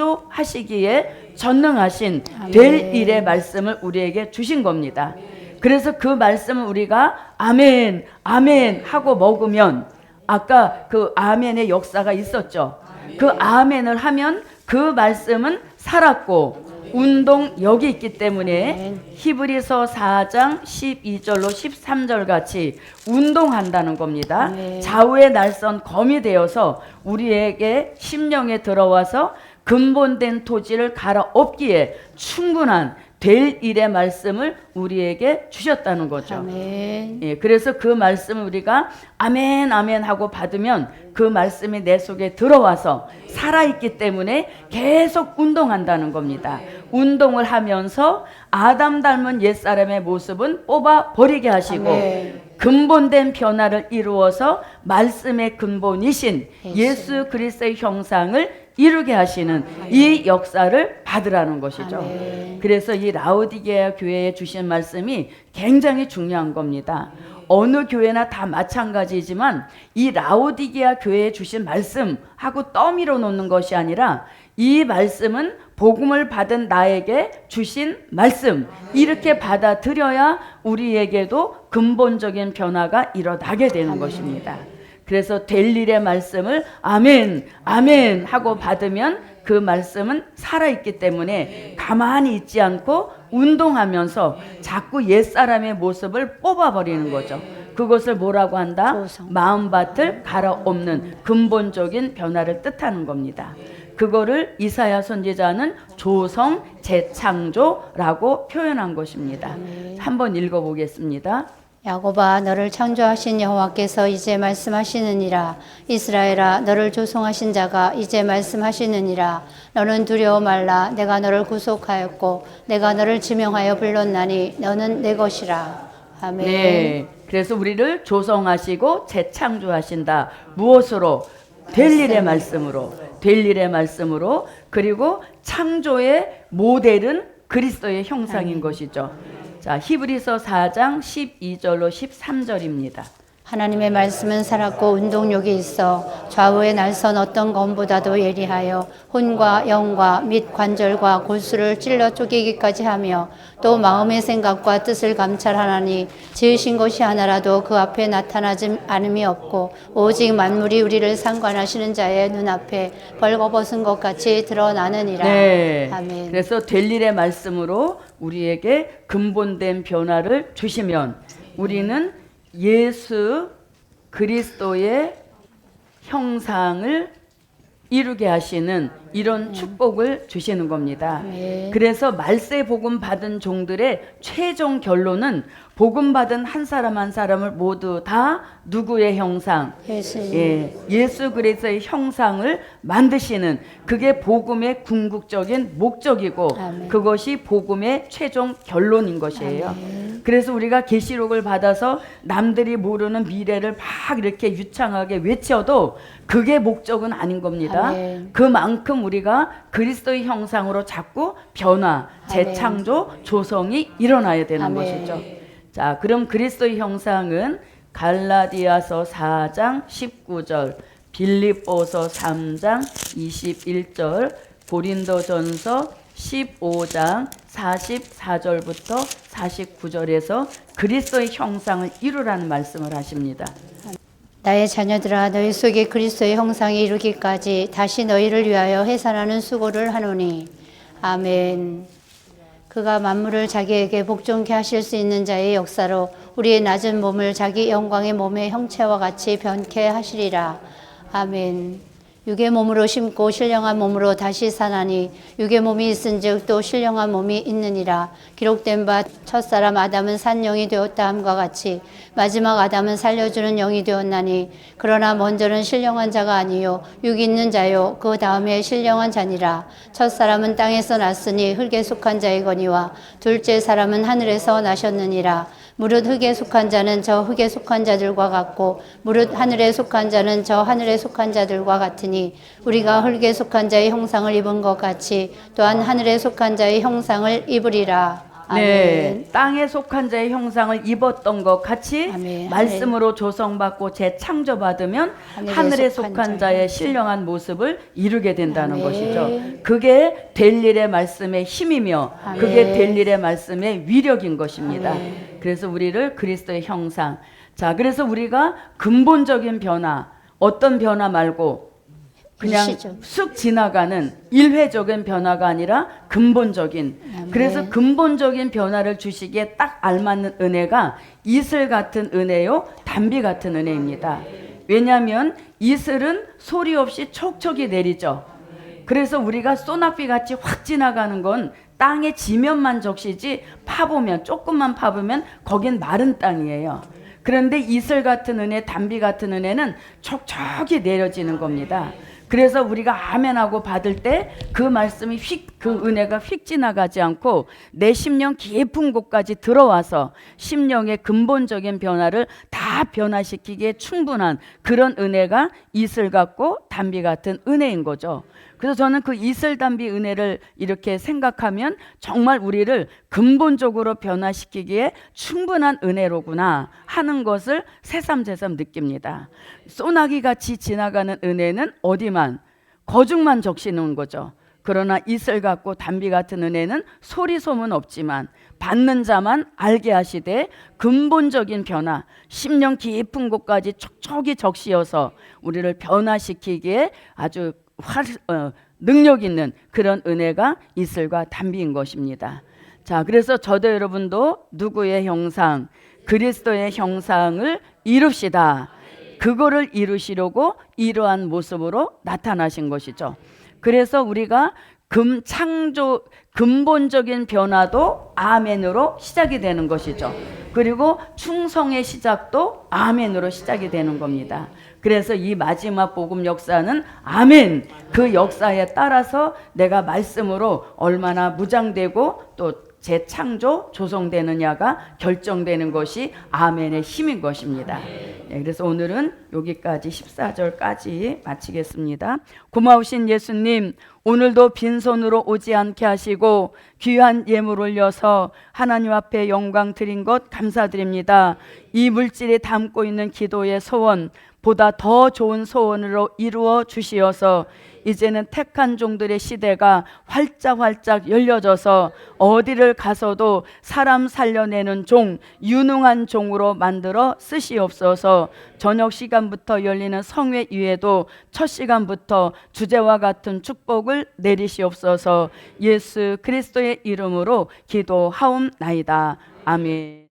재창조하시기에 전능하신 될 일의 말씀을 우리에게 주신 겁니다. 그래서 그 말씀을 우리가 아멘 아멘 하고 먹으면 아까 그 아멘의 역사가 있었죠. 그 아멘을 하면 그 말씀은 살았고 운동 여기 있기 때문에 히브리서 4장 12절로 13절 같이 운동한다는 겁니다. 좌우의 날선 검이 되어서 우리에게 심령에 들어와서 근본된 토지를 갈아 엎기에 충분한 될 일의 말씀을 우리에게 주셨다는 거죠. 아멘. 예, 그래서 그 말씀을 우리가 아멘 아멘 하고 받으면 그 말씀이 내 속에 들어와서 살아있기 때문에 계속 운동한다는 겁니다. 운동을 하면서 아담 닮은 옛사람의 모습은 뽑아 버리게 하시고 아멘. 근본된 변화를 이루어서 말씀의 근본이신 예수 그리스도의 형상을 이루게 하시는 이 역사를 받으라는 것이죠. 아멘. 그래서 이 라오디게아 교회에 주신 말씀이 굉장히 중요한 겁니다. 어느 교회나 다 마찬가지지만 이 라오디게아 교회에 주신 말씀하고 떠밀어 놓는 것이 아니라 이 말씀은 복음을 받은 나에게 주신 말씀 이렇게 받아들여야 우리에게도 근본적인 변화가 일어나게 되는 것입니다. 그래서 될 일의 말씀을 아멘 아멘 하고 받으면 그 말씀은 살아있기 때문에 가만히 있지 않고 운동하면서 자꾸 옛사람의 모습을 뽑아버리는 거죠. 그것을 뭐라고 한다? 조성. 마음밭을 갈아엎는 근본적인 변화를 뜻하는 겁니다. 그거를 이사야 선지자는 조성 재창조라고 표현한 것입니다. 한번 읽어보겠습니다. 야곱아 너를 창조하신 여호와께서 이제 말씀하시느니라. 이스라엘아 너를 조성하신 자가 이제 말씀하시느니라. 너는 두려워 말라. 내가 너를 구속하였고 내가 너를 지명하여 불렀나니 너는 내 것이라. 아멘. 네. 그래서 우리를 조성하시고 재창조하신다. 무엇으로? 될 일의 말씀으로. 될 일의 말씀으로. 그리고 창조의 모델은 그리스도의 형상인 것이죠. 자, 히브리서 4장 12절로 13절입니다. 하나님의 말씀은 살았고 운동력이 있어 좌우의 날선 어떤 검보다도 예리하여 혼과 영과 및 관절과 골수를 찔러 쪼개기까지 하며 또 마음의 생각과 뜻을 감찰하나니 지으신 것이 하나라도 그 앞에 나타나지 않음이 없고 오직 만물이 우리를 상관하시는 자의 눈앞에 벌거벗은 것 같이 드러나느니라. 네. 아멘. 그래서 될 일의 말씀으로 우리에게 근본된 변화를 주시면 우리는 예수 그리스도의 형상을 이루게 하시는 이런 축복을 주시는 겁니다. 네. 그래서 말세 복음 받은 종들의 최종 결론은 복음 받은 한 사람 한 사람을 모두 다 누구의 형상? 예수 그리스도의 형상을 만드시는 그게 복음의 궁극적인 목적이고 아멘. 그것이 복음의 최종 결론인 것이에요. 아멘. 그래서 우리가 계시록을 받아서 남들이 모르는 미래를 막 이렇게 유창하게 외쳐도 그게 목적은 아닌 겁니다. 아멘. 그만큼 우리가 그리스도의 형상으로 자꾸 변화, 아멘. 재창조, 조성이 일어나야 되는 아멘. 것이죠. 자, 그럼 그리스도의 형상은 갈라디아서 4장 19절, 빌립보서 3장 21절, 고린도전서 15장 44절부터 49절에서 그리스도의 형상을 이루라는 말씀을 하십니다. 나의 자녀들아 너희 속에 그리스도의 형상이 이루기까지 다시 너희를 위하여 해산하는 수고를 하노니. 아멘. 그가 만물을 자기에게 복종케 하실 수 있는 자의 역사로 우리의 낮은 몸을 자기 영광의 몸의 형체와 같이 변케 하시리라. 아멘. 육의 몸으로 심고 신령한 몸으로 다시 사나니 육의 몸이 있은즉 또 신령한 몸이 있느니라. 기록된 바 첫사람 아담은 산 영이 되었다 함과 같이 마지막 아담은 살려주는 영이 되었나니 그러나 먼저는 신령한 자가 아니요 육 있는 자요 그 다음에 신령한 자니라. 첫사람은 땅에서 났으니 흙에 속한 자이거니와 둘째 사람은 하늘에서 나셨느니라. 무릇 흙에 속한 자는 저 흙에 속한 자들과 같고 무릇 하늘에 속한 자는 저 하늘에 속한 자들과 같으니 우리가 흙에 속한 자의 형상을 입은 것 같이 또한 하늘에 속한 자의 형상을 입으리라. 아멘. 네, 땅에 속한 자의 형상을 입었던 것 같이 아멘. 말씀으로 조성받고 재창조받으면 하늘에 속한 자의 신령한 모습을 이루게 된다는 아멘. 것이죠. 그게 될 일의 말씀의 힘이며 아멘. 그게 될 일의 말씀의 위력인 것입니다. 아멘. 그래서 우리를 그리스도의 형상. 자, 그래서 우리가 근본적인 변화, 어떤 변화 말고 그냥 일시적. 쑥 지나가는 일회적인 변화가 아니라 근본적인. 아멘. 그래서 근본적인 변화를 주시기에 딱 알맞는 은혜가 이슬 같은 은혜요, 단비 같은 은혜입니다. 왜냐하면 이슬은 소리 없이 촉촉이 내리죠. 그래서 우리가 소낙비 같이 확 지나가는 건 땅의 지면만 적시지 파보면 조금만 파보면 거긴 마른 땅이에요. 그런데 이슬 같은 은혜, 단비 같은 은혜는 촉촉이 내려지는 겁니다. 그래서 우리가 아멘하고 받을 때 그 말씀이 그 은혜가 휙 지나가지 않고 내 심령 깊은 곳까지 들어와서 심령의 근본적인 변화를 다 변화시키기에 충분한 그런 은혜가 이슬 같고 단비 같은 은혜인 거죠. 그래서 저는 그 이슬 단비 은혜를 이렇게 생각하면 정말 우리를 근본적으로 변화시키기에 충분한 은혜로구나 하는 것을 새삼새삼 느낍니다. 소나기 같이 지나가는 은혜는 어디만 거중만 적시는 거죠. 그러나 이슬 같고 단비 같은 은혜는 소리 소문 없지만 받는 자만 알게 하시되 근본적인 변화, 심령 깊은 곳까지 촉촉이 적시어서 우리를 변화시키기에 아주 능력 있는 그런 은혜가 이슬과 단비인 것입니다. 자, 그래서 저도 여러분도 누구의 형상? 그리스도의 형상을 이룹시다. 그거를 이루시려고 이러한 모습으로 나타나신 것이죠. 그래서 우리가 근본적인 변화도 아멘으로 시작이 되는 것이죠. 그리고 충성의 시작도 아멘으로 시작이 되는 겁니다. 그래서 이 마지막 복음 역사는 아멘, 그 역사에 따라서 내가 말씀으로 얼마나 무장되고 또 재창조, 조성되느냐가 결정되는 것이 아멘의 힘인 것입니다. 네, 그래서 오늘은 여기까지 14절까지 마치겠습니다. 고마우신 예수님, 오늘도 빈손으로 오지 않게 하시고 귀한 예물 올려서 하나님 앞에 영광 드린 것 감사드립니다. 이 물질이 담고 있는 기도의 소원, 보다 더 좋은 소원으로 이루어 주시어서 이제는 택한 종들의 시대가 활짝활짝 열려져서 어디를 가서도 사람 살려내는 종, 유능한 종으로 만들어 쓰시옵소서. 저녁 시간부터 열리는 성회 이외에도 첫 시간부터 주제와 같은 축복을 내리시옵소서. 예수 그리스도의 이름으로 기도하옵나이다. 아멘.